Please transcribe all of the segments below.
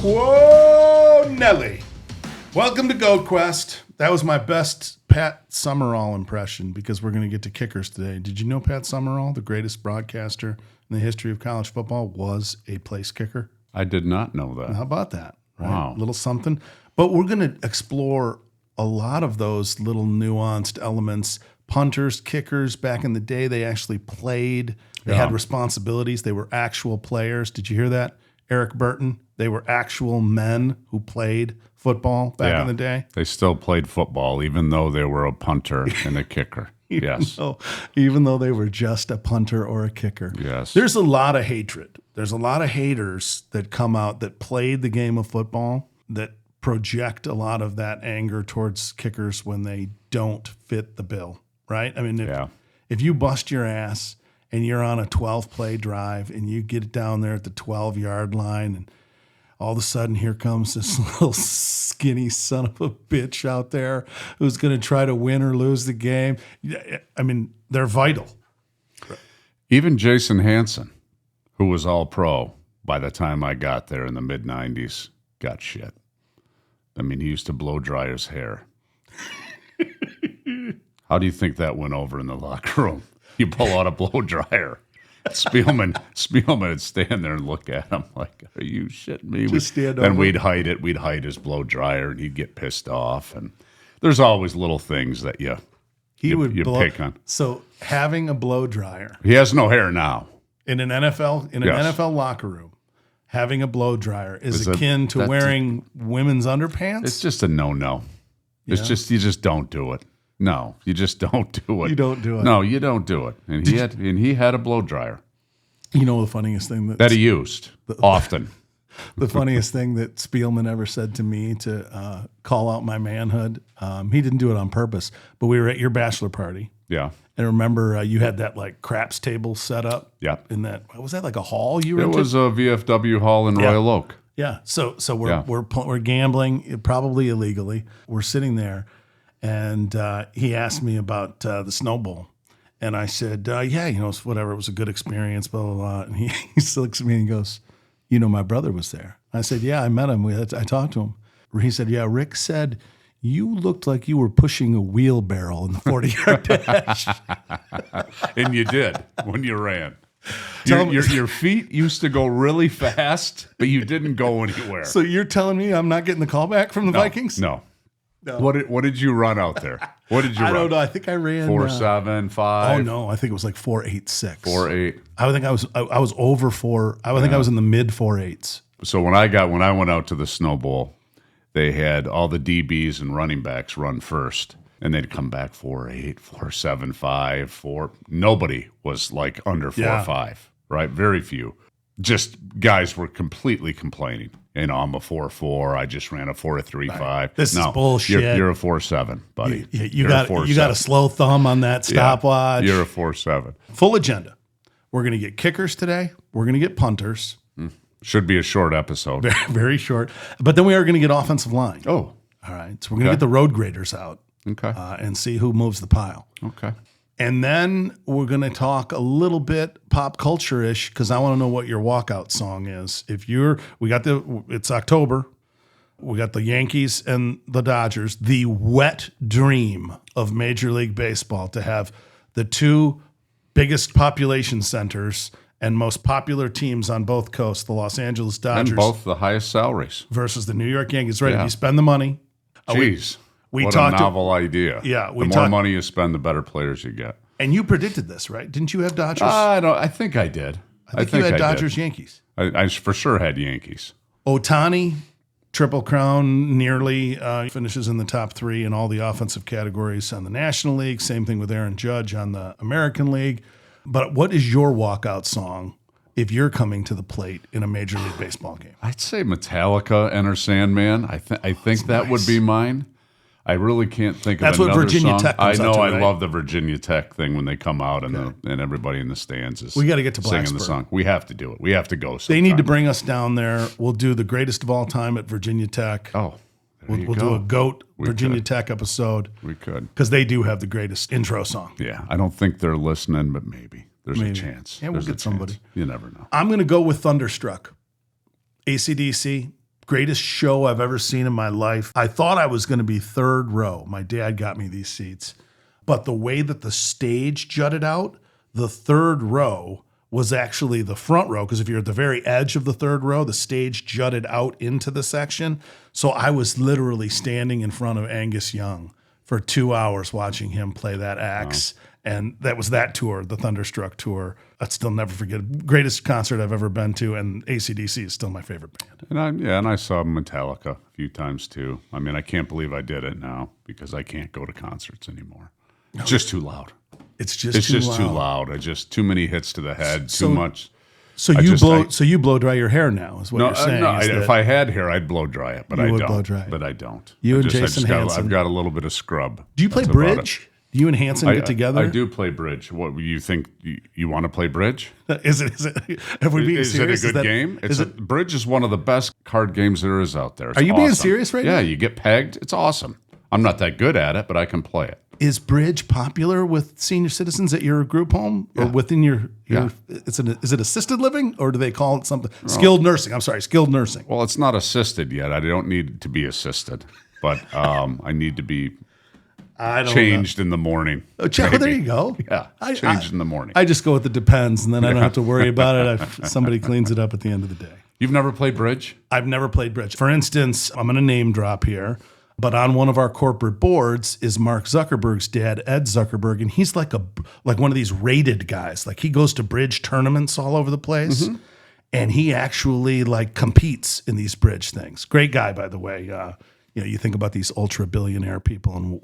Whoa, Nelly. Welcome to GOATQUEST. That was my best Pat Summerall impression because we're going to get to kickers today. Did you know Pat Summerall, the greatest broadcaster in the history of college football, was a place kicker? I did not know that. How about that? Right? Wow. A little something. But we're going to explore a lot of those little nuanced elements. Punters, kickers, back in the day, they actually played. They had responsibilities. They were actual players. Did you hear that? Eric Burton, they were actual men who played football back in the day. They still played football, even though they were a punter and a kicker. Even though they were just a punter or a kicker. Yes. There's a lot of hatred. There's a lot of haters that come out that played the game of football that project a lot of that anger towards kickers when they don't fit the bill, right? I mean, if you bust your ass and you're on a 12-play drive and you get down there at the 12-yard line and all of a sudden here comes this little skinny son of a bitch out there who's going to try to win or lose the game. I mean, they're vital. Even Jason Hansen, who was all pro by the time I got there in the mid-'90s, got shit. I mean, he used to blow dry his hair. How do you think that went over in the locker room? You pull out a blow dryer. Spielman would stand there and look at him like, "Are you shitting me?" Then we'd hide it. We'd hide his blow dryer, and he'd get pissed off. And there's always little things that you pick on. So having a blow dryer, he has no hair now in an NFL locker room. Having a blow dryer is akin to wearing women's underpants. It's just a no-no. Yeah. It's just you just don't do it. No, you just don't do it. You don't do it. No, you don't do it. And he had a blow dryer. You know the funniest thing that he used often. The funniest thing that Spielman ever said to me to call out my manhood. He didn't do it on purpose, but we were at your bachelor party. Yeah. And remember, you had that like craps table set up. Yeah. In that, was that like a hall you were? It was a VFW hall in Royal Oak. Yeah. So we're gambling, probably illegally. We're sitting there, and he asked me about the Snow Bowl, and I said, whatever. It was a good experience, blah blah blah. And he looks at me and goes, my brother was there. I said, yeah, I met him. I talked to him. He said, yeah, Rick said you looked like you were pushing a wheelbarrow in the 40-yard dash. And you did when you ran. Your feet used to go really fast, but you didn't go anywhere. So you're telling me I'm not getting the call back from the Vikings? No. What did you run out there? What did you run? I don't know. I think I ran 4.75. Oh no, I think it was like 4.86. 4.8. I think I was over 4. I think I was in the mid 4.8s. So when I went out to the Snow Bowl, they had all the DBs and running backs run first, and they'd come back 4.8, 4.75, 4. Nobody was like under 4.5, right? Very few. Just guys were completely complaining. I'm a 4.4. I just ran a 4.35. Right. This is bullshit. You're a 4.7, buddy. You got a slow thumb on that stopwatch. You're a 4.7. Full agenda. We're going to get kickers today. We're going to get punters. Should be a short episode. Very, very short. But then we are going to get offensive line. Oh. All right. So we're going to get the road graders out. Okay. And see who moves the pile. Okay. And then we're going to talk a little bit pop culture-ish because I want to know what your walkout song is. It's October. We got the Yankees and the Dodgers, the wet dream of Major League Baseball to have the two biggest population centers and most popular teams on both coasts, the Los Angeles Dodgers. And both the highest salaries. Versus the New York Yankees. Right, if you spend the money. Jeez. What a novel idea. Yeah. The more money you spend, the better players you get. And you predicted this, right? Didn't you have Dodgers? I think I did. I think you had Dodgers, Yankees. I for sure had Yankees. Ohtani, Triple Crown, nearly finishes in the top 3 in all the offensive categories on the National League. Same thing with Aaron Judge on the American League. But what is your walkout song if you're coming to the plate in a Major League Baseball game? I'd say Metallica, Enter Sandman. I think that would be mine. I really can't think of another song. That's what Virginia Tech comes out to, right? I love the Virginia Tech thing when they come out and everybody in the stands is we got to get to singing the song. We have to do it. We have to go sometime. They need to bring us down there. We'll do the greatest of all time at Virginia Tech. Oh, we'll do a GOAT Virginia Tech episode. We could. Because they do have the greatest intro song. Yeah. I don't think they're listening, but maybe. There's a chance. Yeah, we'll get somebody. You never know. I'm going to go with Thunderstruck. AC/DC, greatest show I've ever seen in my life. I thought I was going to be third row. My dad got me these seats. But the way that the stage jutted out, the third row was actually the front row, because if you're at the very edge of the third row, the stage jutted out into the section. So I was literally standing in front of Angus Young for 2 hours watching him play that axe. Wow. And that was that tour, the Thunderstruck tour. I'd still never forget. Greatest concert I've ever been to, and AC/DC is still my favorite band. And I saw Metallica a few times too. I mean, I can't believe I did it now because I can't go to concerts anymore. It's just too loud. It's just too loud. I just too many hits to the head, too much. So you blow dry your hair now, is what you're saying. If I had hair, I'd blow dry it, but I don't. Blow dry it. But I don't. You and Jason Hansen. I've got a little bit of scrub. Do you play bridge? Do you and Hansen get together? I do play bridge. What you think? You want to play bridge? Is it? If we're being serious, it a good game? Bridge is one of the best card games there is out there. Are you being serious right now? Yeah, you get pegged. It's awesome. I'm not that good at it, but I can play it. Is bridge popular with senior citizens at your group home or within your is it assisted living, or do they call it something? Skilled nursing. I'm sorry, skilled nursing. Well, it's not assisted yet. I don't need to be assisted, but I need to be changed in the morning. Oh, there you go. Yeah, changed in the morning. I just go with the depends, and then I don't have to worry about it if somebody cleans it up at the end of the day. You've never played bridge? I've never played bridge. For instance, I'm going to name drop here. But on one of our corporate boards is Mark Zuckerberg's dad, Ed Zuckerberg, and he's like one of these rated guys. Like he goes to bridge tournaments all over the place, and he actually like competes in these bridge things. Great guy, by the way. You think about these ultra billionaire people and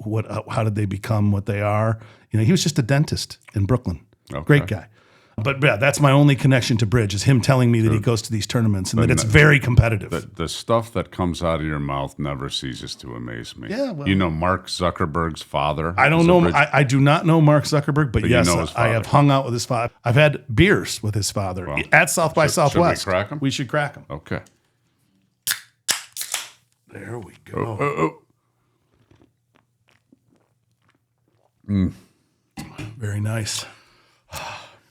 how did they become what they are? He was just a dentist in Brooklyn. Okay. Great guy. But yeah, that's my only connection to bridge is him telling me that he goes to these tournaments and that it's very competitive. The stuff that comes out of your mouth never ceases to amaze me. Yeah, well, Mark Zuckerberg's father? I don't know. I do not know Mark Zuckerberg, but yes, I have hung out with his father. I've had beers with his father at South by Southwest. Should we crack him? We should crack him. Okay. There we go. Very nice.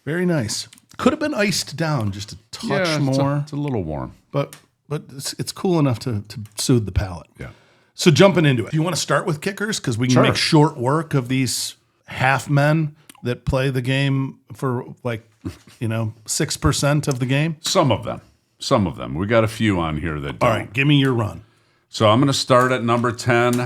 Very nice. Could have been iced down just a touch more. It's a little warm. But it's cool enough to soothe the palate. Yeah. So jumping into it. Do you want to start with kickers? Because we can make short work of these half men that play the game for 6% of the game. Some of them. We got a few on here that don't. All right, give me your run. So I'm going to start at number 10,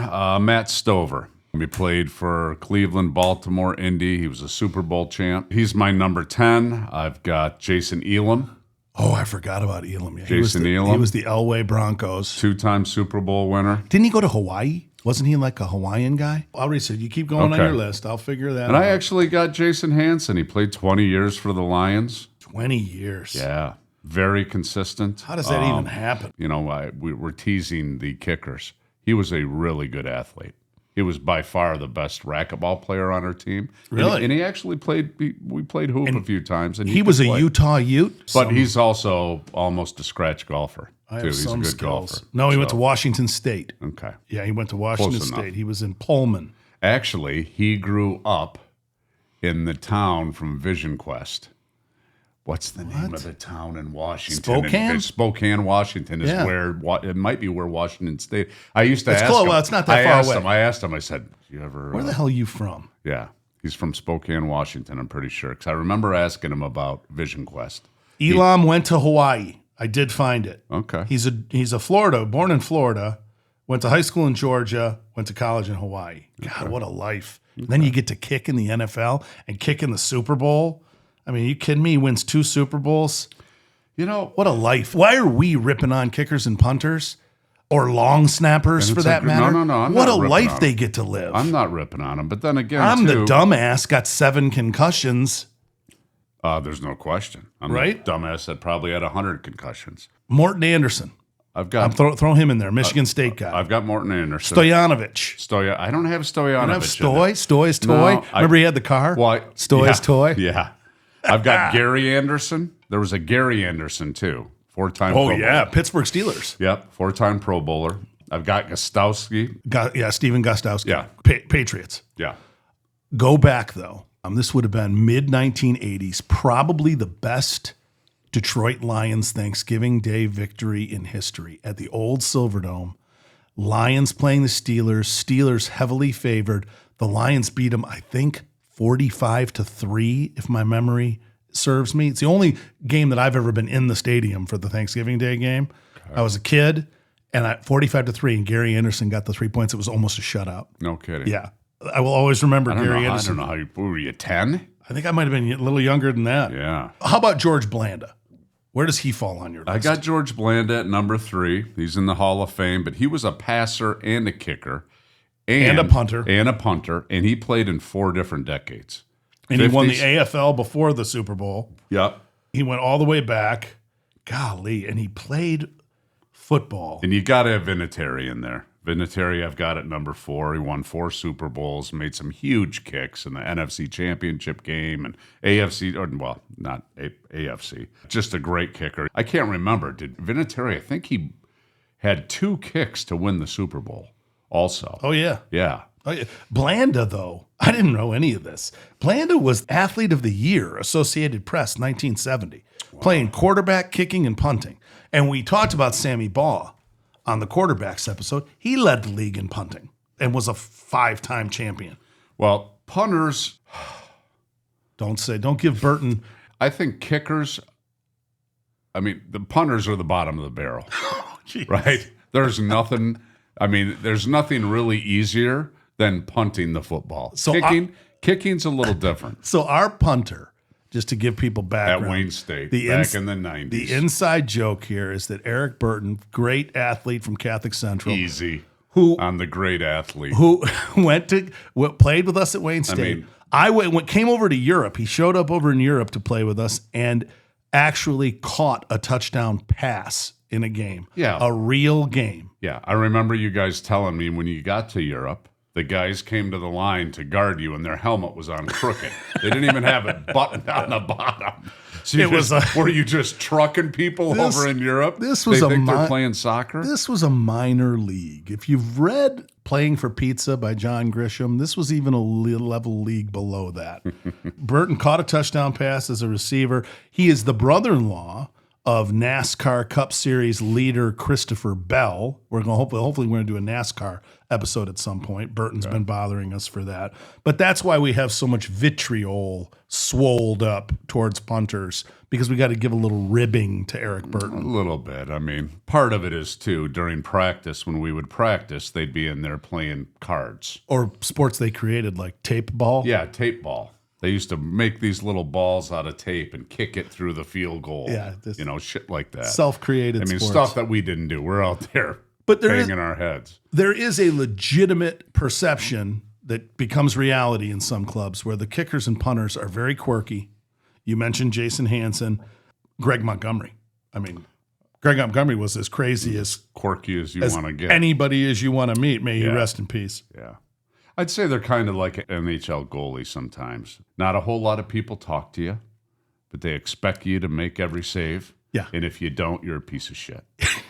Matt Stover. He played for Cleveland, Baltimore, Indy. He was a Super Bowl champ. He's my number 10. I've got Jason Elam. Oh, I forgot about Elam. Yeah, Jason Elam. He was the Elway Broncos. 2-time Super Bowl winner. Didn't he go to Hawaii? Wasn't he like a Hawaiian guy? I'll research. You keep going on your list. I'll figure that out. And I actually got Jason Hansen. He played 20 years for the Lions. 20 years. Yeah. Very consistent. How does that even happen? We're teasing the kickers. He was a really good athlete. He was by far the best racquetball player on our team. Really? And he actually played, we played hoop a few times. And he was a Utah Ute? But he's also almost a scratch golfer, too. He's a good skills. golfer. No, he went to Washington State. Okay. Yeah, he went to Washington State. He was in Pullman. Actually, he grew up in the town from Vision Quest. What's the name of the town in Washington? Spokane? Spokane, Washington is where it might be where Washington State. I used to ask him. Well, it's not that far away. I asked him. I said, "You ever? Where the hell are you from?" Yeah, he's from Spokane, Washington. I'm pretty sure because I remember asking him about Vision Quest. Elam went to Hawaii. I did find it. Okay. He's a Florida, born in Florida, went to high school in Georgia, went to college in Hawaii. God, what a life! Okay. Then you get to kick in the NFL and kick in the Super Bowl. I mean, are you kidding me? He wins 2 Super Bowls. What a life. Why are we ripping on kickers and punters or long snappers for that matter? No. What a life they get to live. I'm not ripping on them. But then again, I'm the dumbass, got 7 concussions. There's no question. I'm the dumbass that probably had 100 concussions. Morton Anderson. I've got throw him in there. Michigan State guy. I've got Morton Anderson. Stoyanovich. I don't have Stoyanovich. You don't have Stoy's toy? No, Remember he had the car? Stoy's toy? Yeah. I've got Gary Anderson. There was a Gary Anderson, too. 4-time Pro Bowler. Pittsburgh Steelers. Yep, 4-time Pro Bowler. I've got Gostowski. Steven Gostowski. Yeah. Patriots. Yeah. Go back, though. This would have been mid-1980s. Probably the best Detroit Lions Thanksgiving Day victory in history at the old Silverdome. Lions playing the Steelers. Steelers heavily favored. The Lions beat them, I think, 45-3, if my memory serves me. It's the only game that I've ever been in the stadium for the Thanksgiving Day game. Okay. I was a kid, and 45-3, and Gary Anderson got the 3 points. It was almost a shutout. No kidding. Yeah. I will always remember Gary Anderson. I don't know how were you 10? I think I might have been a little younger than that. Yeah. How about George Blanda? Where does he fall on your list? I got George Blanda at number 3. He's in the Hall of Fame, but he was a passer and a kicker. And a punter. And he played in 4 different decades. And 50s. He won the AFL before the Super Bowl. Yep. He went all the way back. Golly, and he played football. And you got to have Vinatieri in there. Vinatieri, I've got at number 4. He won 4 Super Bowls, made some huge kicks in the NFC Championship game and AFC, or well, not AFC. Just a great kicker. I can't remember. Did Vinatieri, I think he had 2 kicks to win the Super Bowl also. Oh, yeah. Yeah. Oh, yeah. Blanda, though, I didn't know any of this. Blanda was Athlete of the Year, Associated Press, 1970, playing quarterback, kicking, and punting. And we talked about Sammy Baugh on the quarterbacks episode. He led the league in punting and was a 5-time champion. Well, punters. Don't give Burton. I think kickers, the punters are the bottom of the barrel, right? There's nothing really easier than punting the football. So kicking's a little different. So our punter, just to give people background. At Wayne State, back in the 90s. The inside joke here is that Eric Burton, great athlete from Catholic Central. Easy. On the great athlete. Who played with us at Wayne State. Came over to Europe. He showed up over in Europe to play with us and actually caught a touchdown pass in a game. Yeah. A real game. Yeah. I remember you guys telling me when you got to Europe, the guys came to the line to guard you, and their helmet was on crooked. They didn't even have it buttoned on the bottom. So were you just trucking people over in Europe? They're playing soccer? This was a minor league. If you've read Playing for Pizza by John Grisham, this was even a level league below that. Burton caught a touchdown pass as a receiver. He is the brother-in-law of NASCAR Cup Series leader Christopher Bell. We're going to hopefully we're going to do a NASCAR episode at some point. Burton's been bothering us for that. But that's why we have so much vitriol swolled up towards punters, because we got to give a little ribbing to Eric Burton. A little bit. Part of it is, too, during practice, when we would practice, they'd be in there playing cards. Or sports they created, like tape ball. Yeah, tape ball. They used to make these little balls out of tape and kick it through the field goal. Yeah, shit like that. Self-created sports. Stuff that we didn't do. We're out there banging our heads. There is a legitimate perception that becomes reality in some clubs where the kickers and punters are very quirky. You mentioned Jason Hansen, Greg Montgomery. Greg Montgomery was as crazy as quirky as you want to get. Anybody as you want to meet. May he rest in peace. Yeah. I'd say they're kind of like an NHL goalie sometimes. Not a whole lot of people talk to you, but they expect you to make every save. Yeah. And if you don't, you're a piece of shit.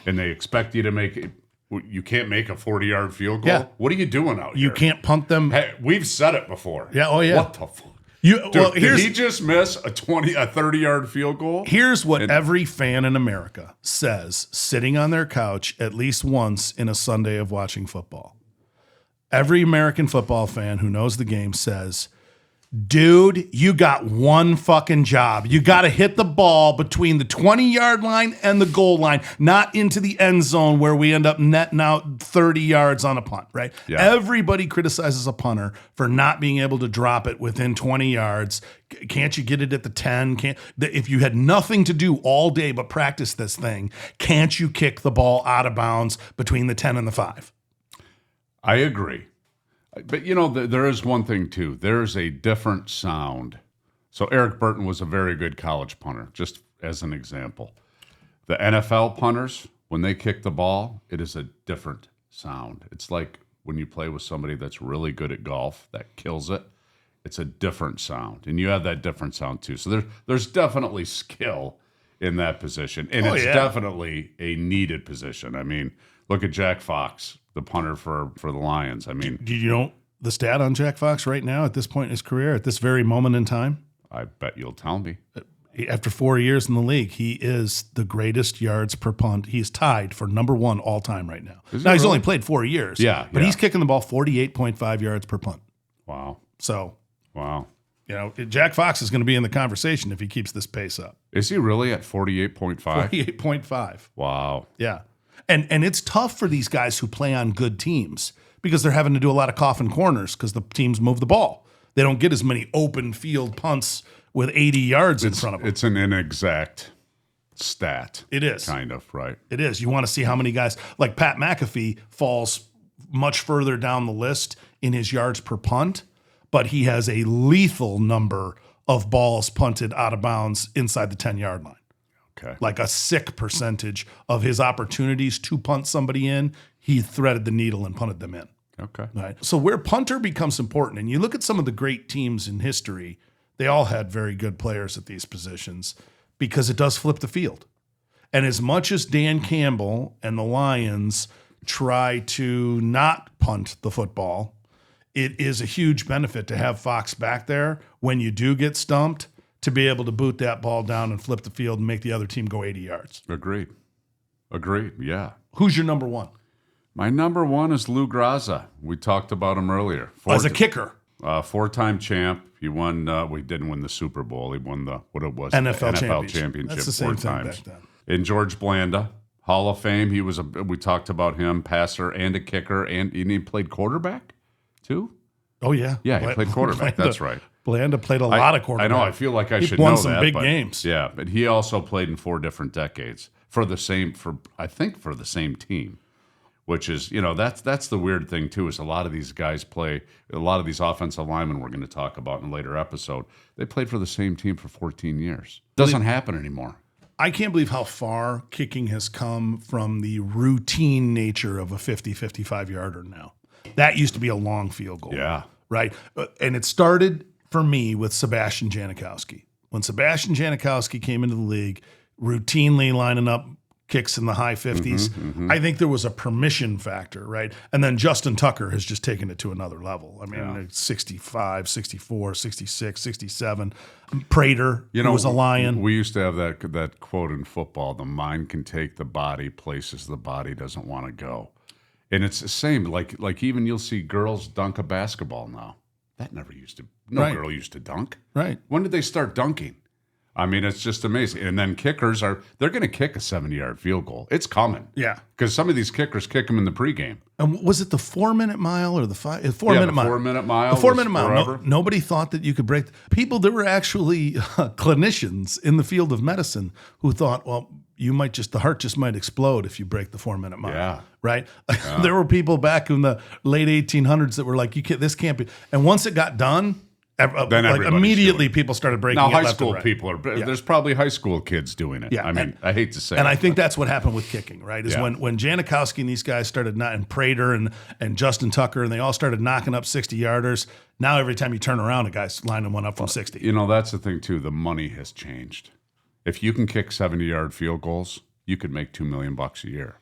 And they expect you to you can't make a 40-yard field goal? Yeah. What are you doing out here? You can't punt them. Hey, we've said it before. Yeah, oh yeah. What the fuck? Did he just miss a 30-yard field goal? Here's what every fan in America says sitting on their couch at least once in a Sunday of watching football. Every American football fan who knows the game says, dude, you got one fucking job. You got to hit the ball between the 20-yard line and the goal line, not into the end zone where we end up netting out 30 yards on a punt, right? Yeah. Everybody criticizes a punter for not being able to drop it within 20 yards. Can't you get it at the 10? If you had nothing to do all day but practice this thing, can't you kick the ball out of bounds between the 10 and the 5? I agree. But, there is one thing, too. There's a different sound. So Eric Burton was a very good college punter, just as an example. The NFL punters, when they kick the ball, it is a different sound. It's like when you play with somebody that's really good at golf, that kills it. It's a different sound. And you have that different sound, too. So there's definitely skill in that position. And it's definitely a needed position. Look at Jack Fox, the punter for the Lions. Do you know the stat on Jack Fox right now at this point in his career, at this very moment in time? I bet you'll tell me. After 4 years in the league, he is the greatest yards per punt. He's tied for number one all time right now. Now, he's only played 4 years. Yeah. But he's kicking the ball 48.5 yards per punt. Wow. So, Wow. Jack Fox is going to be in the conversation if he keeps this pace up. Is he really at 48.5? 48.5. Wow. Yeah. And it's tough for these guys who play on good teams because they're having to do a lot of coffin corners because the teams move the ball. They don't get as many open field punts with 80 yards in front of them. It's an inexact stat. It is. Kind of, right? It is. You want to see how many guys, like Pat McAfee falls much further down the list in his yards per punt, but he has a lethal number of balls punted out of bounds inside the 10-yard line. Okay. Like a sick percentage of his opportunities to punt somebody in, he threaded the needle and punted them in. Okay. Right. So where punter becomes important, and you look at some of the great teams in history, they all had very good players at these positions because it does flip the field. And as much as Dan Campbell and the Lions try to not punt the football, it is a huge benefit to have Fox back there when you do get stumped to be able to boot that ball down and flip the field and make the other team go 80 yards. Agreed. Yeah. Who's your number one? My number one is Lou Graza. We talked about him earlier. As a kicker. 4-time champ. He won. He didn't win the Super Bowl. He won the NFL championship That's the same 4 thing times. back then. And George Blanda, Hall of Fame. We talked about him, passer and a kicker, and he played quarterback too. Oh yeah, Yeah, he played quarterback. That's right. Blanda played a lot of quarterback. I know. I feel like I should won know some that. big but, games. Yeah, but he also played in 4 different decades for the same team. Which is, that's the weird thing too, is a lot of these guys a lot of these offensive linemen we're going to talk about in a later episode, they played for the same team for 14 years. Doesn't happen anymore. I can't believe how far kicking has come from the routine nature of a 50, 55-yarder now. That used to be a long field goal. Yeah. Right? And it started for me with Sebastian Janikowski. When Sebastian Janikowski came into the league, routinely lining up kicks in the high 50s. I think there was a permission factor, right? And then Justin Tucker has just taken it to another level. I mean, 65, 64, 66, 67. Prater, who was a Lion. We used to have that quote in football, the mind can take the body places the body doesn't want to go. And it's the same, like even you'll see girls dunk a basketball now. That never used to, girl used to dunk. Right. When did they start dunking? I mean, it's just amazing. And then kickers they're going to kick a 70-yard field goal. It's coming. Yeah. Because some of these kickers kick them in the pregame. And was it the 4-minute mile or the 4-minute mile? 4-minute mile. The 4-minute mile. Nobody thought that you could break. There were actually clinicians in the field of medicine who thought, well, the heart just might explode if you break the 4-minute mile. Yeah. Right? Yeah. There were people back in the late 1800s that were like, this can't be. And once it got done, then immediately people started breaking it. Now high school people there's probably high school kids doing it. Yeah. I mean, I hate to say it. And I think that's what happened with kicking, right? Is when Janikowski and these guys started, and Prater and Justin Tucker, and they all started knocking up 60-yarders. Now every time you turn around, a guy's lining one up from 60. That's the thing too. The money has changed. If you can kick 70-yard field goals, you could make $2 million a year.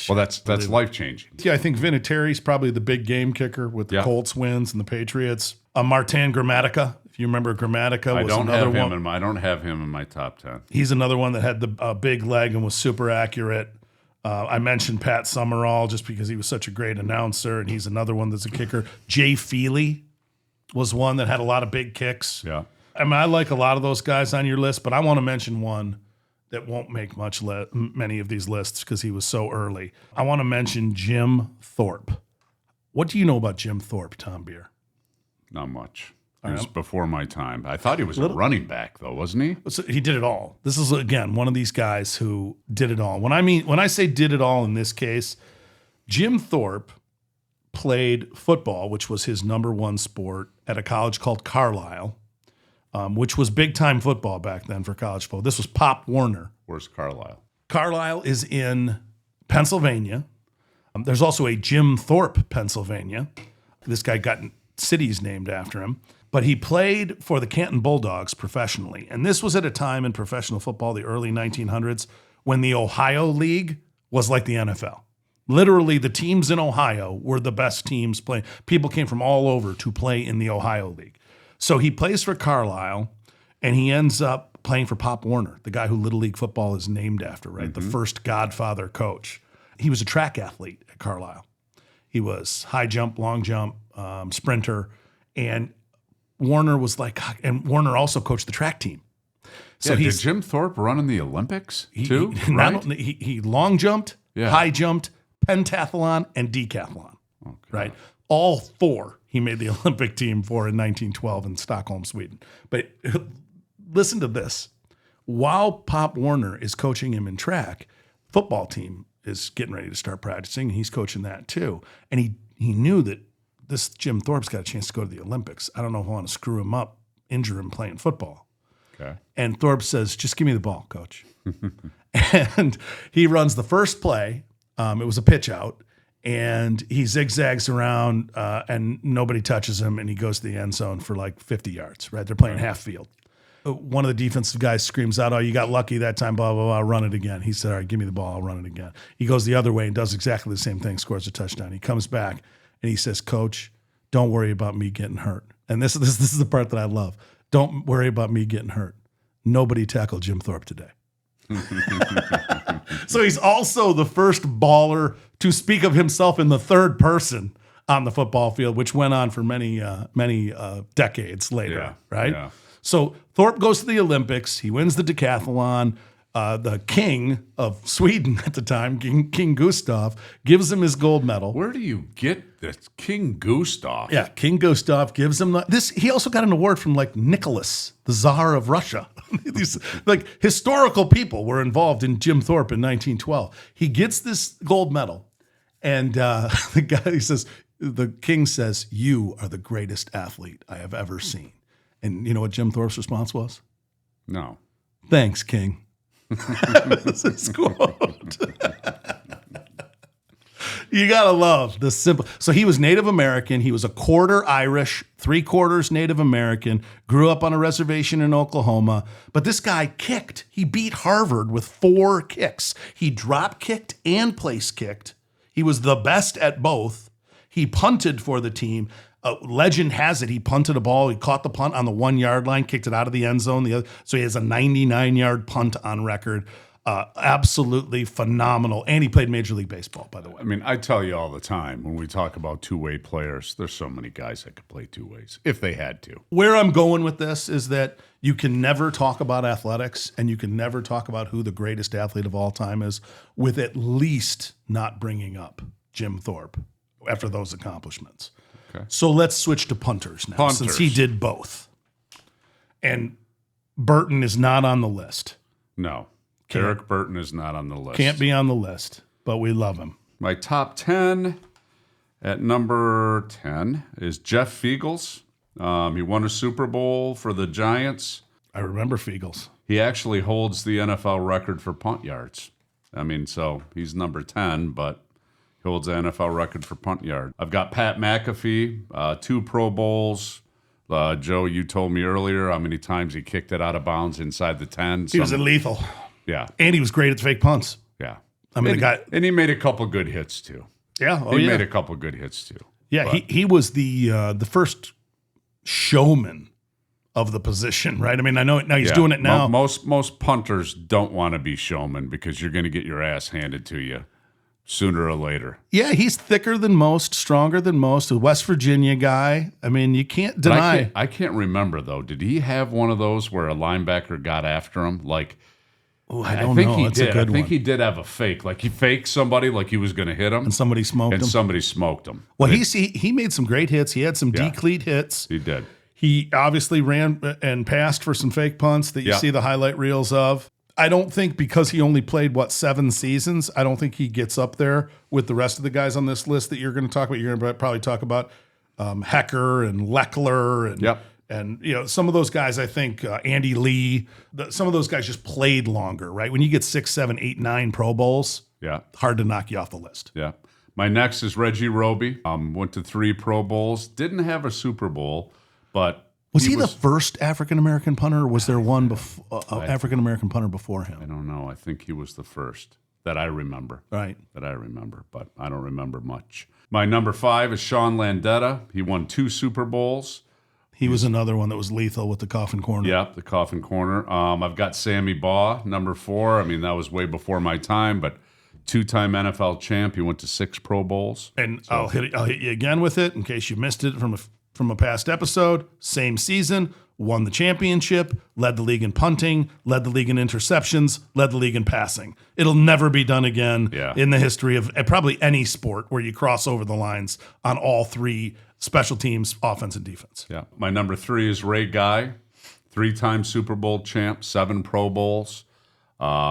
Well, that's life-changing. Yeah, I think Vinatieri's probably the big game kicker with the Colts wins and the Patriots. Martin Gramatica, if you remember Gramatica, was another one. I don't have him in my top 10. He's another one that had the big leg and was super accurate. I mentioned Pat Summerall just because he was such a great announcer, and he's another one that's a kicker. Jay Feely was one that had a lot of big kicks. Yeah. I mean, I like a lot of those guys on your list, but I want to mention one that won't make many of these lists because he was so early. I want to mention Jim Thorpe. What do you know about Jim Thorpe, Tom Beer? Not much. It was before my time. I thought he was a running back, though, wasn't he? So he did it all. This is, again, one of these guys who did it all. When I say did it all in this case, Jim Thorpe played football, which was his number one sport, at a college called Carlisle, which was big-time football back then for college football. This was Pop Warner. Where's Carlisle? Carlisle is in Pennsylvania. There's also a Jim Thorpe, Pennsylvania. This guy got cities named after him. But he played for the Canton Bulldogs professionally. And this was at a time in professional football, the early 1900s, when the Ohio League was like the NFL. Literally, the teams in Ohio were the best teams playing. People came from all over to play in the Ohio League. So he plays for Carlisle, and he ends up playing for Pop Warner, the guy who Little League football is named after, right? The first Godfather coach. He was a track athlete at Carlisle. He was high jump, long jump, sprinter, and Warner was like, and Warner also coached the track team. So did Jim Thorpe run in the Olympics too? He long jumped, high jumped, pentathlon, and decathlon. Okay. Right, all 4 he made the Olympic team for in 1912 in Stockholm, Sweden. But listen to this: while Pop Warner is coaching him in track, football team is getting ready to start practicing, and he's coaching that too. And he knew that this Jim Thorpe's got a chance to go to the Olympics. I don't know if I want to screw him up, injure him playing football. Okay. And Thorpe says, just give me the ball, coach. And he runs the first play. It was a pitch out, and he zigzags around, and nobody touches him, and he goes to the end zone for like 50 yards, right? They're playing half field. One of the defensive guys screams out, "Oh, you got lucky that time, blah, blah, blah, run it again." He said, "All right, give me the ball, I'll run it again." He goes the other way and does exactly the same thing, scores a touchdown. He comes back, and he says, "Coach, don't worry about me getting hurt." And this is the part that I love. Don't worry about me getting hurt. Nobody tackled Jim Thorpe today. So he's also the first baller to speak of himself in the third person on the football field, which went on for many decades later, right? Yeah. So Thorpe goes to the Olympics. He wins the decathlon. The king of Sweden at the time, King Gustav, gives him his gold medal. Where do you get this King Gustav? Yeah, King Gustav gives him this. He also got an award from like Nicholas, the Tsar of Russia. These like historical people were involved in Jim Thorpe in 1912. He gets this gold medal, and the king says, "You are the greatest athlete I have ever seen." And you know what Jim Thorpe's response was? No. "Thanks, King." That's his quote. You gotta love the simple. So he was Native American. He was a quarter Irish, 3/4 Native American. Grew up on a reservation in Oklahoma. But this guy kicked. He beat Harvard with 4 kicks. He drop kicked and place kicked. He was the best at both. He punted for the team. Legend has it he punted a ball. He caught the punt on the 1-yard line, kicked it out of the end zone. So he has a 99-yard punt on record. Absolutely phenomenal. And he played Major League Baseball, by the way. I mean, I tell you all the time when we talk about two-way players, there's so many guys that could play 2 ways if they had to. Where I'm going with this is that you can never talk about athletics and you can never talk about who the greatest athlete of all time is with at least not bringing up Jim Thorpe after those accomplishments. Okay. So let's switch to punters now, since he did both. And Burton is not on the list. No. Eric Burton is not on the list. Can't be on the list, but we love him. My top 10 at number 10 is Jeff Fiegels. He won a Super Bowl for the Giants. I remember Fiegels. He actually holds the NFL record for punt yards. I mean, so he's number 10, but he holds the NFL record for punt yard. I've got Pat McAfee, 2 Pro Bowls. Joe, you told me earlier how many times he kicked it out of bounds inside the 10. He was lethal. Yeah. And he was great at fake punts. Yeah. I mean, and he made a couple good hits, too. Yeah. He made a couple good hits, too. Yeah, he was the first showman of the position, right? I mean, I know now he's doing it now. Most punters don't want to be showmen because you're going to get your ass handed to you sooner or later. Yeah, he's thicker than most, stronger than most, a West Virginia guy. I mean, you can't deny. I can't remember, though. Did he have one of those where a linebacker got after him? Like, I don't know. He That's did. a good I think one. he did have a fake. Like, he faked somebody like he was going to hit him. And somebody smoked him. Somebody smoked him. Well, he made some great hits. He had some decleat hits. He did. He obviously ran and passed for some fake punts that you see the highlight reels of. I don't think because he only played, 7 seasons, I don't think he gets up there with the rest of the guys on this list that you're going to talk about. You're going to probably talk about Hecker and Leckler and some of those guys, I think, Andy Lee, some of those guys just played longer, right? When you get 6, 7, 8, 9 Pro Bowls, hard to knock you off the list. Yeah. My next is Reggie Roby. Went to 3 Pro Bowls. Didn't have a Super Bowl, but... Was he the first African-American punter, or was there one African-American punter before him? I don't know. I think he was the first that I remember. Right. That I remember, but I don't remember much. My number 5 is Sean Landetta. He won 2 Super Bowls. He was another one that was lethal with the coffin corner. Yep, the coffin corner. I've got Sammy Baugh, number 4. I mean, that was way before my time, but 2-time NFL champ. He went to 6 Pro Bowls. And I'll hit you again with it in case you missed it from a past episode. Same season, won the championship, led the league in punting, led the league in interceptions, led the league in passing. It'll never be done again in the history of probably any sport where you cross over the lines on all 3 special teams, offense and defense. Yeah. My number 3 is Ray Guy, 3-time Super Bowl champ, 7 Pro Bowls.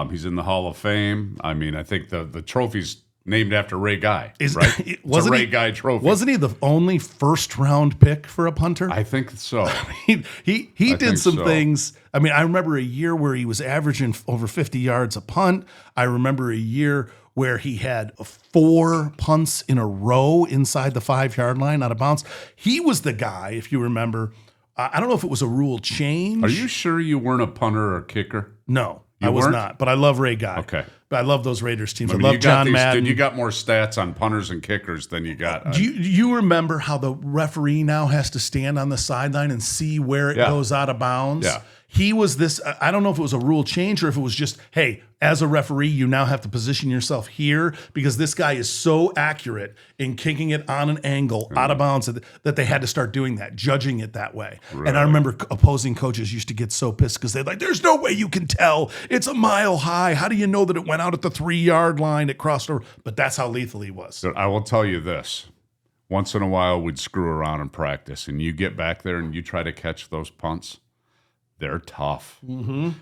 He's in the Hall of Fame. I mean, I think the trophy's named after Ray Guy, right? It's a Ray Guy trophy. Wasn't he the only first-round pick for a punter? I think so. He did some things. I mean, I remember a year where he was averaging over 50 yards a punt. I remember a year where he had 4 punts in a row inside the 5-yard line out of bounds. He was the guy, if you remember. I don't know if it was a rule change. Are you sure you weren't a punter or kicker? No. I was not, but I love Ray Guy. Okay. But I love those Raiders teams. I love John Madden. You got more stats on punters and kickers than you got. Do you remember how the referee now has to stand on the sideline and see where it goes out of bounds? Yeah. He was this, I don't know if it was a rule change or if it was just, hey, as a referee, you now have to position yourself here because this guy is so accurate in kicking it on an angle out of bounds that they had to start doing that, judging it that way. Right. And I remember opposing coaches used to get so pissed because they're like, there's no way you can tell. It's a mile high. How do you know that it went out at the 3-yard line? It crossed over. But that's how lethal he was. So I will tell you this. Once in a while, we'd screw around in practice, and you get back there and you try to catch those punts. They're tough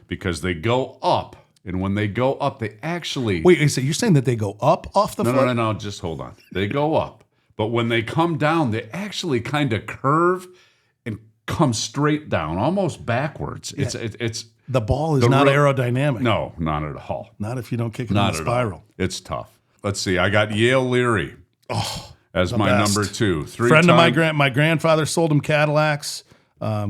because they go up. And when they go up, they actually... Wait, so you're saying that they go up off the foot? No, just hold on. They go up. But when they come down, they actually kind of curve and come straight down, almost backwards. Yeah. It's the ball is not aerodynamic. No, not at all. Not if you don't kick it in a spiral. It's tough. Let's see. I got Yale Leary as my best. number 2. Friend of my grandfather sold him Cadillacs.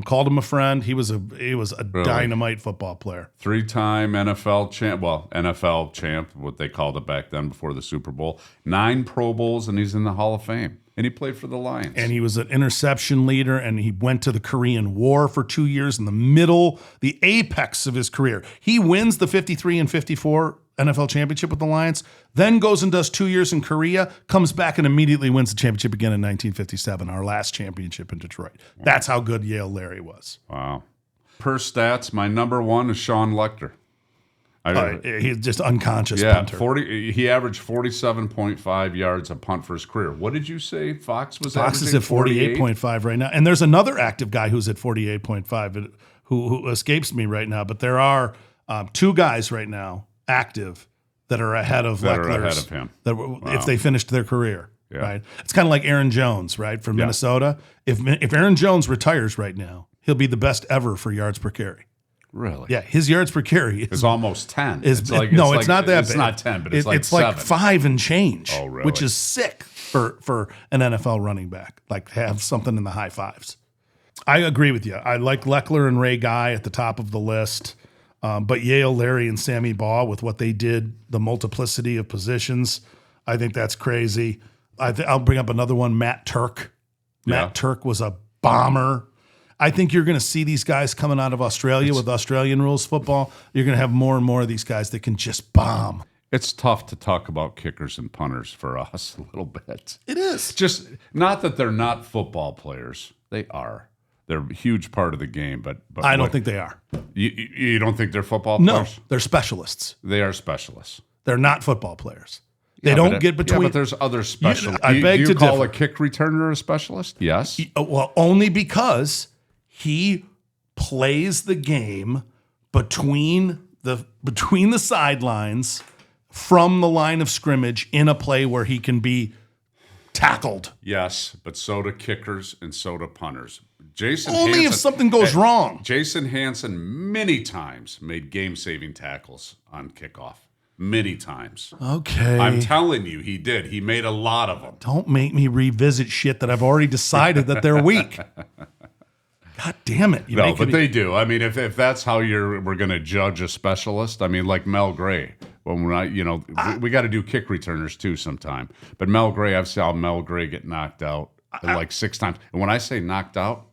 Called him a friend. He was a dynamite football player. 3-time NFL champ. Well, NFL champ, what they called it back then before the Super Bowl. 9 Pro Bowls, and he's in the Hall of Fame. And he played for the Lions. And he was an interception leader, and he went to the Korean War for 2 years in the apex of his career. He wins the 53 and 54 NFL championship with the Lions, then goes and does 2 years in Korea, comes back and immediately wins the championship again in 1957, our last championship in Detroit. Wow. That's how good Yale Larry was. Wow. Per stats, my number 1 is Sean Lecter. He's just unconscious punter. He averaged 47.5 yards a punt for his career. What did you say Fox was Fox is at 48.5 right now. And there's another active guy who's at 48.5 who escapes me right now. But there are 2 guys right now active that are ahead of Leckler's. If they finished their career, right? It's kind of like Aaron Jones, right, from Minnesota. If Aaron Jones retires right now, he'll be the best ever for yards per carry. Really? Yeah, his yards per carry is almost 10. It's not that bad. It's not 10, but it's like 5 and change. Oh, really? Which is sick for an NFL running back. Like have something in the high 5s. I agree with you. I like Leckler and Ray Guy at the top of the list. But Yale, Larry, and Sammy Baugh with what they did, the multiplicity of positions, I think that's crazy. I'll bring up another one, Matt Turk. Matt Turk was a bomber. I think you're going to see these guys coming out of Australia with Australian rules football. You're going to have more and more of these guys that can just bomb. It's tough to talk about kickers and punters for us a little bit. It is. Just not that they're not football players. They are. They're a huge part of the game, but I don't think they are. You don't think they're football players? No, they're specialists. They are specialists. They're not football players. They don't get between. Yeah, but there's other specialists. I beg to differ. Do you call a kick returner a specialist? Yes. Well, only because he plays the game between the sidelines from the line of scrimmage in a play where he can be tackled. Yes, but so do kickers and so do punters. Only if something goes wrong. Jason Hansen many times made game-saving tackles on kickoff. Many times. Okay. I'm telling you, he did. He made a lot of them. Don't make me revisit shit that I've already decided that they're weak. God damn it. They do. I mean, if that's how we're going to judge a specialist, I mean, like Mel Gray. When we're not, we got to do kick returners too sometime. But Mel Gray, I've seen Mel Gray get knocked out like 6 times. And when I say knocked out,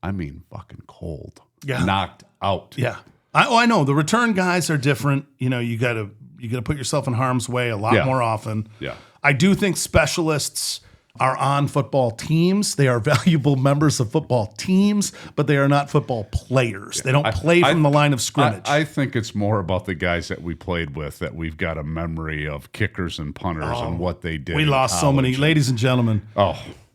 I mean fucking cold. Yeah. Knocked out. Yeah. I know. The return guys are different. You know, you got to put yourself in harm's way a lot more often. Yeah. I do think specialists are on football teams. They are valuable members of football teams, but they are not football players. They don't play from the line of scrimmage. I think it's more about the guys that we played with, that we've got a memory of kickers and punters and what they did. We lost so many. Ladies and gentlemen,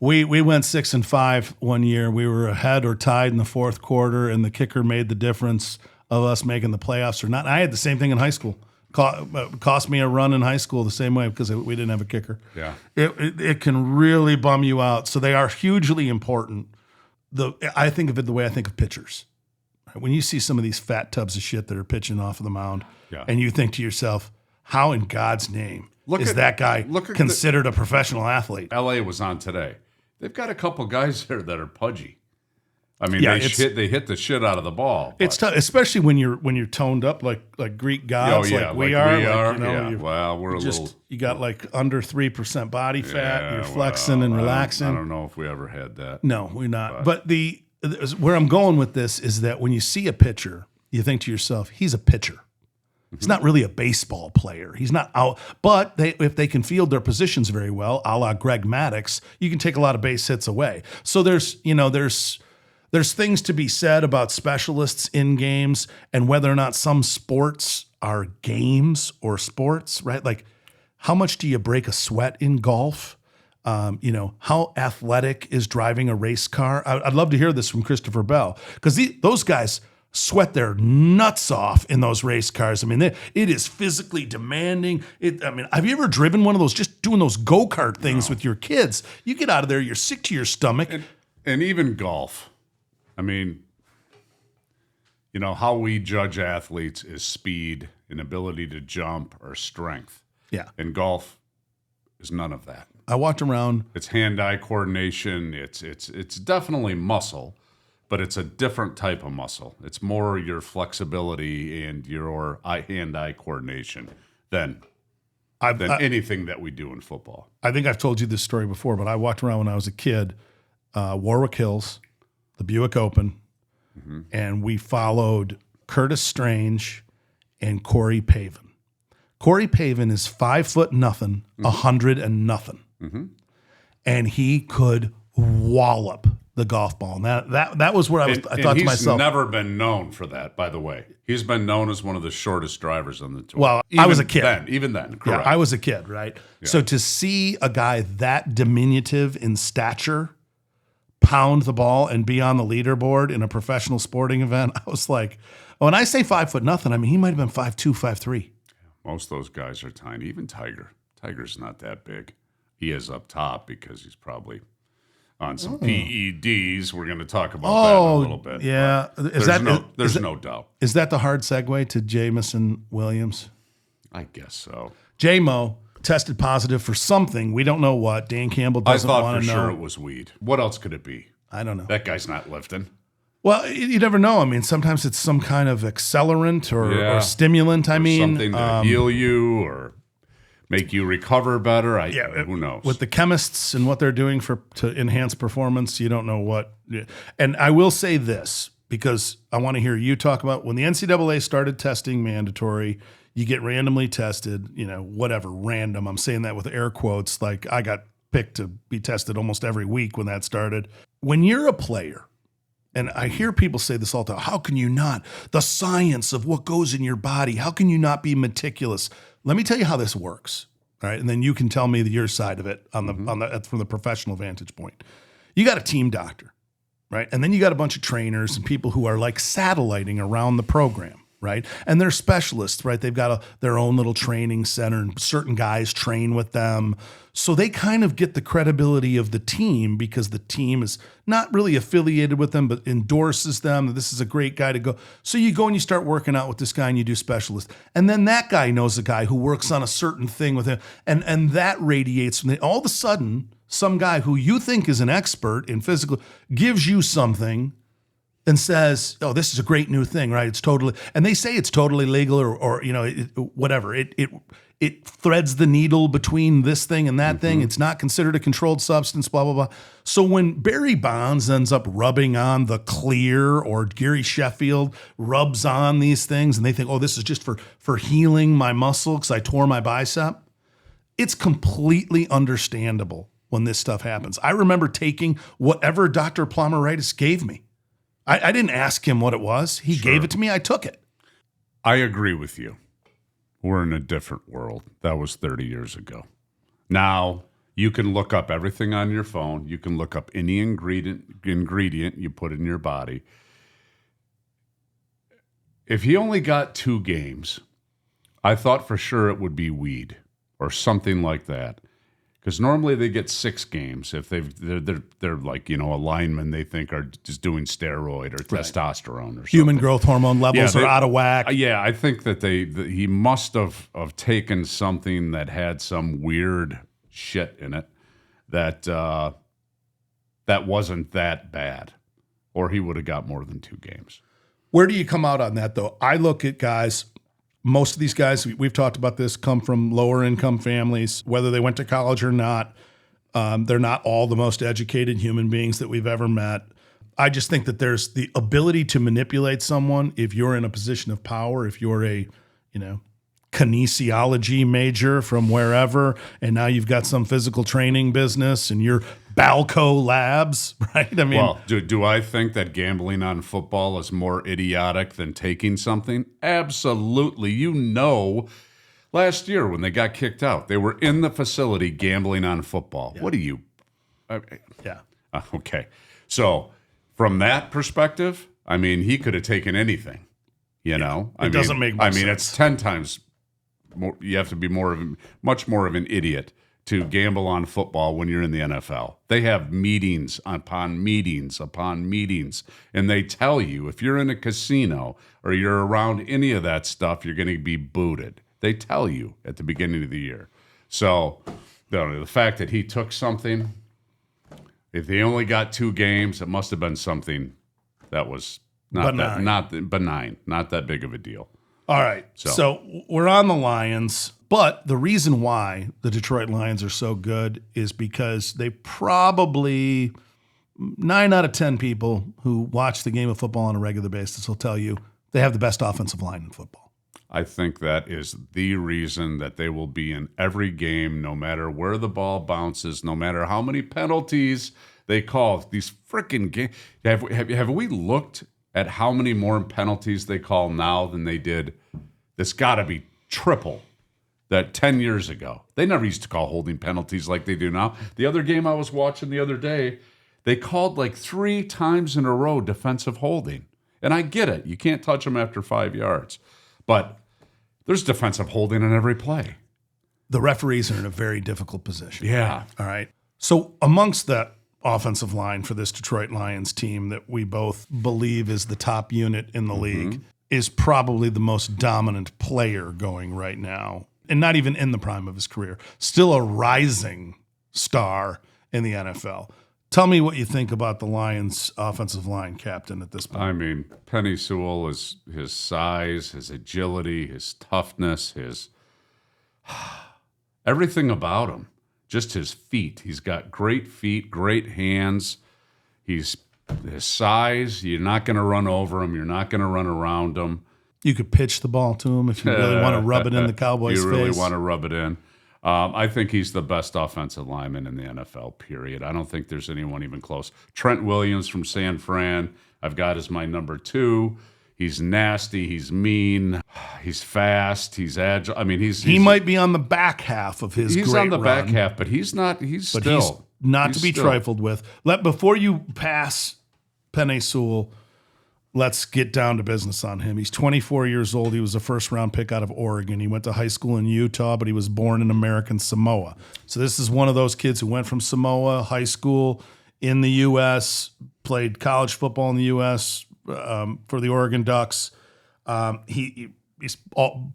we went 6-5 one year. We were ahead or tied in the fourth quarter, and the kicker made the difference of us making the playoffs or not. I had the same thing in high school. Cost me a run in high school the same way because we didn't have a kicker. Yeah, it can really bum you out. So they are hugely important. I think of it the way I think of pitchers. When you see some of these fat tubs of shit that are pitching off of the mound, and you think to yourself, how in God's name is that guy considered a professional athlete? LA was on today. They've got a couple guys there that are pudgy. I mean, they hit the shit out of the ball. It's tough, especially when you're toned up like Greek gods, like we are. Well, we're a little. You got like under 3% body fat. And you're flexing and relaxing. I don't know if we ever had that. No, we're not. But where I'm going with this is that when you see a pitcher, you think to yourself, he's a pitcher. He's not really a baseball player. He's not out. But if they can field their positions very well, a la Greg Maddux, you can take a lot of base hits away. So there's things to be said about specialists in games and whether or not some sports are games or sports, right? Like, how much do you break a sweat in golf? How athletic is driving a race car? I'd love to hear this from Christopher Bell, because those guys sweat their nuts off in those race cars. I mean, it is physically demanding. Have you ever driven one of those, just doing those go-kart things with your kids? You get out of there, you're sick to your stomach. And even golf. I mean, how we judge athletes is speed and ability to jump or strength. Yeah. And golf is none of that. I walked around. It's hand-eye coordination. It's definitely muscle, but it's a different type of muscle. It's more your flexibility and your hand-eye coordination than anything that we do in football. I think I've told you this story before, but I walked around when I was a kid, Warwick Hills, the Buick Open, and we followed Curtis Strange and Corey Pavin. Corey Pavin is 5'0" 100 and nothing, and he could wallop the golf ball. And that was where I thought to myself, he's never been known for that. By the way, he's been known as one of the shortest drivers on the tour. Well, I was a kid. Even then, correct. Yeah, I was a kid, right? Yeah. So to see a guy that diminutive in stature pound the ball and be on the leaderboard in a professional sporting event, I was like, when I say 5'0", I mean, he might have been 5'2", 5'3". Most of those guys are tiny. Even Tiger. Tiger's not that big. He is up top because he's probably on some PEDs. We're going to talk about that in a little bit. Yeah. There's no doubt. Is that the hard segue to Jamison Williams? I guess so. J-Mo tested positive for something. We don't know what. Dan Campbell doesn't want to know. I thought for sure it was weed. What else could it be? I don't know. That guy's not lifting. Well, you never know. I mean, sometimes it's some kind of accelerant or stimulant. Something to heal you or make you recover better. Who knows? With the chemists and what they're doing to enhance performance, you don't know what. And I will say this, because I want to hear you talk about when the NCAA started testing mandatory, you get randomly tested, whatever, random. I'm saying that with air quotes. Like, I got picked to be tested almost every week when that started. When you're a player, and I hear people say this all the time, how can you not? The science of what goes in your body, how can you not be meticulous? Let me tell you how this works, all right? And then you can tell me your side of it from the professional vantage point. You got a team doctor, right? And then you got a bunch of trainers and people who are like satelliting around the program, right? And they're specialists, right? They've got their own little training center, and certain guys train with them. So they kind of get the credibility of the team because the team is not really affiliated with them, but endorses them. This is a great guy to go. So you go and you start working out with this guy and you do specialist. And then that guy knows a guy who works on a certain thing with him. And that radiates from all of a sudden, some guy who you think is an expert in physical gives you something and says, "Oh, this is a great new thing, right? It's totally," and they say it's totally legal, or whatever. It threads the needle between this thing and that thing. It's not considered a controlled substance. Blah blah blah. So when Barry Bonds ends up rubbing on the clear, or Gary Sheffield rubs on these things, and they think, "Oh, this is just for healing my muscle because I tore my bicep," it's completely understandable when this stuff happens. I remember taking whatever Dr. Plomeritis gave me. I didn't ask him what it was. He gave it to me. I took it. I agree with you. We're in a different world. That was 30 years ago. Now, you can look up everything on your phone. You can look up any ingredient you put in your body. If he only got 2 games, I thought for sure it would be weed or something like that. Because normally they get 6 games if they're like, a lineman they think are just doing steroid or testosterone or something. Human growth hormone levels are out of whack. Yeah, I think that he must have taken something that had some weird shit in it that wasn't that bad, or he would have got more than 2 games. Where do you come out on that, though? I look at guys. Most of these guys, we've talked about this, come from lower income families, whether they went to college or not. They're not all the most educated human beings that we've ever met. I just think that there's the ability to manipulate someone if you're in a position of power, if you're a, kinesiology major from wherever, and now you've got some physical training business and you're Balco Labs, right? I mean, well, do I think that gambling on football is more idiotic than taking something? Absolutely. Last year when they got kicked out, they were in the facility gambling on football. Yeah. What do you? Yeah. Okay. So from that perspective, I mean, he could have taken anything. It doesn't make much sense. It's 10 times more. You have to be much more of an idiot to gamble on football when you're in the NFL. They have meetings upon meetings upon meetings, and they tell you if you're in a casino or you're around any of that stuff, you're going to be booted. They tell you at the beginning of the year. So the fact that he took something, if they only got 2 games, it must have been something that was benign, not that big of a deal. All right. So we're on the Lions, but the reason why the Detroit Lions are so good is because they probably 9 out of 10 people who watch the game of football on a regular basis will tell you they have the best offensive line in football. I think that is the reason that they will be in every game, no matter where the ball bounces, no matter how many penalties they call. These freaking games. Have we looked at how many more penalties they call now than they did? It's got to be triple that 10 years ago. They never used to call holding penalties like they do now. The other game I was watching the other day, they called like 3 times in a row defensive holding. And I get it. You can't touch them after 5 yards. But there's defensive holding in every play. The referees are in a very difficult position. Yeah. All right. So amongst that offensive line for this Detroit Lions team that we both believe is the top unit in the league is probably the most dominant player going right now, and not even in the prime of his career. Still a rising star in the NFL. Tell me what you think about the Lions offensive line captain at this point. I mean, Penny Sewell is his size, his agility, his toughness, his everything about him. Just his feet. He's got great feet, great hands. His size, you're not going to run over him. You're not going to run around him. You could pitch the ball to him if you really want to rub it in the Cowboys' face. You really want to rub it in. I think he's the best offensive lineman in the NFL, period. I don't think there's anyone even close. Trent Williams from San Fran, I've got as my number 2. He's nasty. He's mean. He's fast. He's agile. I mean, he might be on the back half of his. He's great on the run, back half, but he's not. He's not to be trifled with. Before you pass Penei Sewell, let's get down to business on him. He's 24 years old. He was a first-round pick out of Oregon. He went to high school in Utah, but he was born in American Samoa. So this is one of those kids who went from Samoa, high school in the U.S., played college football in the U.S. For the Oregon Ducks. He's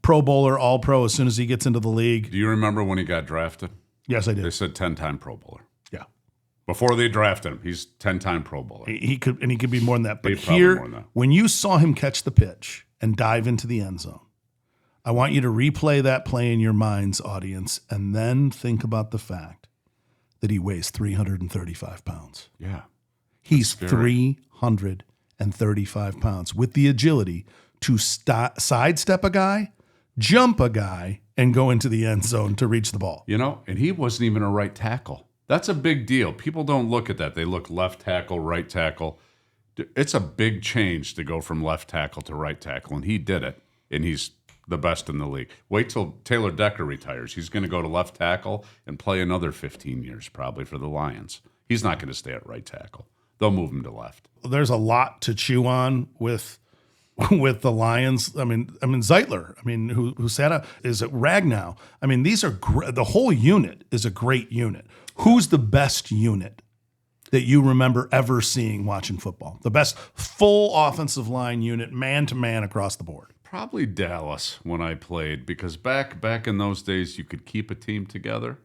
Pro Bowler, All Pro as soon as he gets into the league. Do you remember when he got drafted? Yes, I do. They said 10-time Pro Bowler. Yeah. Before they drafted him, he's 10-time Pro Bowler. He could be more than that. But Probably here, more than that. when you saw him catch the pitch and dive into the end zone, I want you to replay that play in your mind's audience and then think about the fact that he weighs 335 pounds. Yeah. He's 335 pounds with the agility to sidestep a guy, jump a guy, and go into the end zone to reach the ball. You know, and he wasn't even a right tackle. That's a big deal. People don't look at that. They look left tackle, right tackle. It's a big change to go from left tackle to right tackle, and he did it, and he's the best in the league. Wait till Taylor Decker retires. He's going to go to left tackle and play another 15 years probably for the Lions. He's not going to stay at right tackle. They'll move him to left. There's a lot to chew on with the Lions. I mean Zeitler. Who sat up is it Ragnow. These are the whole unit is a great unit. Who's the best unit that you remember ever seeing watching football? The best full offensive line unit, man to man across the board. Probably Dallas when I played, because back in those days you could keep a team together.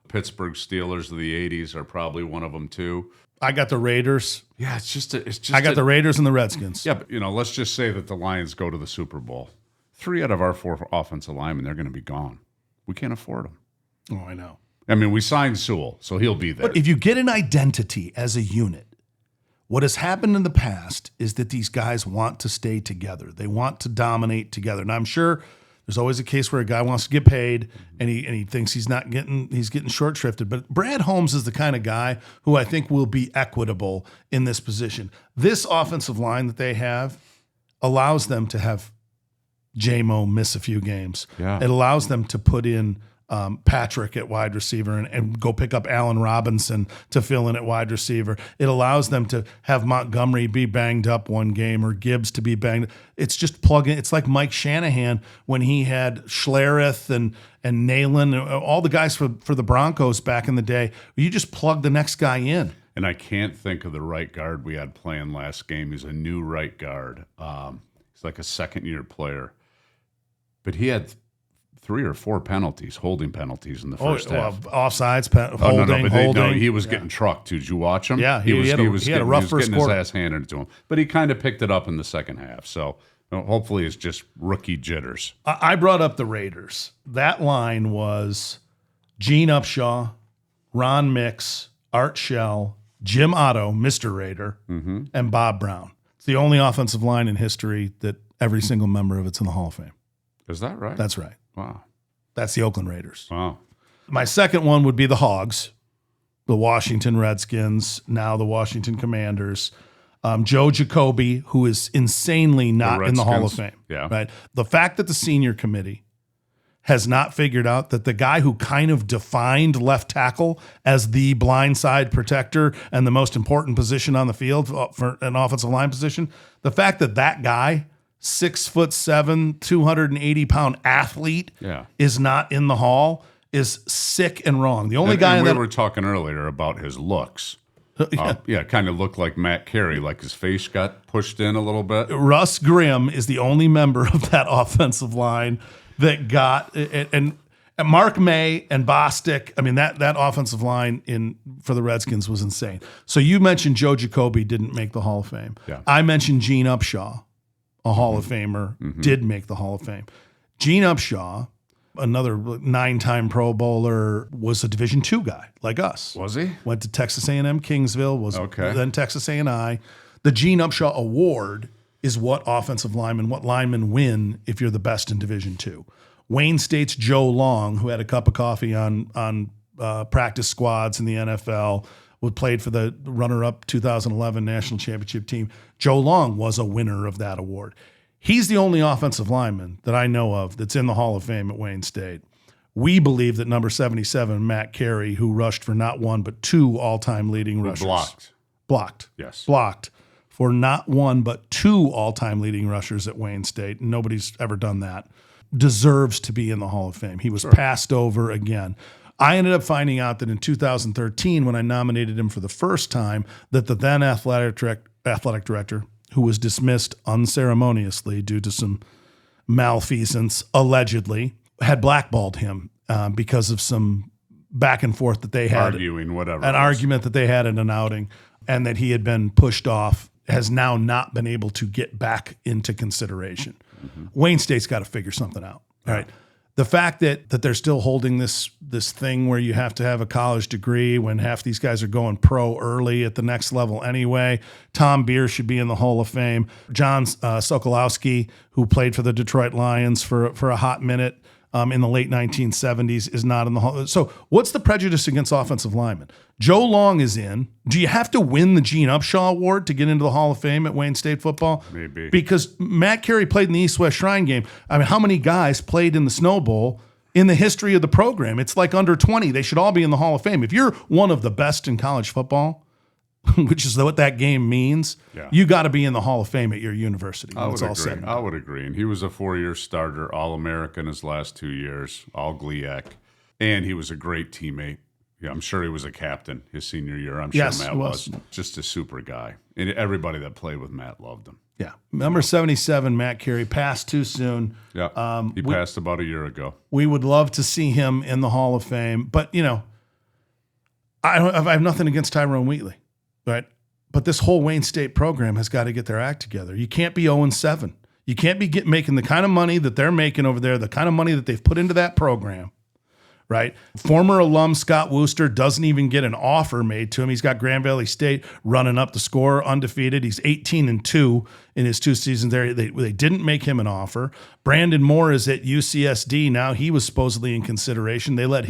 Pittsburgh Steelers of the 80s are probably one of them too. I got the Raiders. Yeah, it's just I got the Raiders and the Redskins. Yeah, but let's just say that the Lions go to the Super Bowl. 3 out of our 4 offensive linemen, they're going to be gone. We can't afford them. Oh, I know. We signed Sewell, so he'll be there. But if you get an identity as a unit, what has happened in the past is that these guys want to stay together. They want to dominate together. And I'm sure there's always a case where a guy wants to get paid and he thinks he's getting short shrifted. But Brad Holmes is the kind of guy who I think will be equitable in this position. This offensive line that they have allows them to have J-Mo miss a few games. Yeah. It allows them to put in Patrick at wide receiver and go pick up Allen Robinson to fill in at wide receiver. It allows them to have Montgomery be banged up one game or Gibbs to be banged. It's just plugging. It's like Mike Shanahan when he had Schlereth and Nalen, all the guys for the Broncos back in the day. You just plug the next guy in. And I can't think of the right guard we had playing last game. He's a new right guard. He's like a second-year player. But he had 3 or 4 penalties, holding penalties in the first half. Offsides, holding. No, he was getting trucked too. Did you watch him? Yeah, he had a rough first quarter. His ass handed to him, but he kind of picked it up in the second half. So hopefully it's just rookie jitters. I brought up the Raiders. That line was Gene Upshaw, Ron Mix, Art Shell, Jim Otto, Mr. Raider, and Bob Brown. It's the only offensive line in history that every single member of it's in the Hall of Fame. Is that right? That's right. Wow. That's the Oakland Raiders. Wow. My second one would be the Hogs, the Washington Redskins, now the Washington Commanders. Joe Jacoby, who is insanely not in the Hall of Fame. Yeah. Right. The fact that the senior committee has not figured out that the guy who kind of defined left tackle as the blindside protector and the most important position on the field for an offensive line position, the fact that that guy, 6'7", 280-pound athlete, is not in the Hall is sick and wrong. The only guy we were talking earlier about his looks. Kind of looked like Matt Carey, like his face got pushed in a little bit. Russ Grimm is the only member of that offensive line that got and Mark May and Bostic. That offensive line for the Redskins was insane. So you mentioned Joe Jacoby didn't make the Hall of Fame. Yeah. I mentioned Gene Upshaw, a Hall of Famer, did make the Hall of Fame. Gene Upshaw, another 9-time Pro Bowler, was a Division II guy like us. Was he? Went to Texas A&M Kingsville, was then Texas A&I. The Gene Upshaw Award is what linemen win if you're the best in Division II. Wayne State's Joe Long, who had a cup of coffee on practice squads in the NFL, played for the runner-up 2011 national championship team. Joe Long was a winner of that award. He's the only offensive lineman that I know of that's in the Hall of Fame at Wayne State. We believe that number 77, Matt Carey, who rushed for not 1 but 2 all-time leading rushers. Blocked. Yes. Blocked for not 1 but 2 all-time leading rushers at Wayne State. Nobody's ever done that. Deserves to be in the Hall of Fame. He was passed over again. I ended up finding out that in 2013, when I nominated him for the first time, that the then athletic director, who was dismissed unceremoniously due to some malfeasance, allegedly, had blackballed him because of some back and forth that they had, arguing, whatever. an argument that they had in an outing, and that he had been pushed off, has now not been able to get back into consideration. Wayne State's got to figure something out. All right. The fact that they're still holding this thing where you have to have a college degree when half these guys are going pro early at the next level anyway. Tom Beer should be in the Hall of Fame. John Sokolowski, who played for the Detroit Lions for a hot minute in the late 1970s, is not in the Hall. So what's the prejudice against offensive linemen? Joe Long is in. Do you have to win the Gene Upshaw Award to get into the Hall of Fame at Wayne State football? Maybe. Because Matt Carey played in the East-West Shrine game. I mean, how many guys played in the Snow Bowl in the history of the program? It's like under 20. They should all be in the Hall of Fame. If you're one of the best in college football, which is what that game means, you got to be in the Hall of Fame at your university. I would agree. And he was a 4-year starter, All-American his last 2 years, all GLIAC. And he was a great teammate. Yeah, I'm sure he was a captain his senior year. I'm sure Matt was. Just a super guy. And everybody that played with Matt loved him. Yeah. Number 77, Matt Carey, passed too soon. Yeah. He passed about a year ago. We would love to see him in the Hall of Fame. But, I have nothing against Tyrone Wheatley, right? But this whole Wayne State program has got to get their act together. You can't be 0-7. You can't be making the kind of money that they're making over there, the kind of money that they've put into that program. Right. Former alum Scott Wooster doesn't even get an offer made to him. He's got Grand Valley State running up the score undefeated. He's 18-2 in his 2 seasons there. They didn't make him an offer. Brandon Moore is at UCSD now. He was supposedly in consideration. They let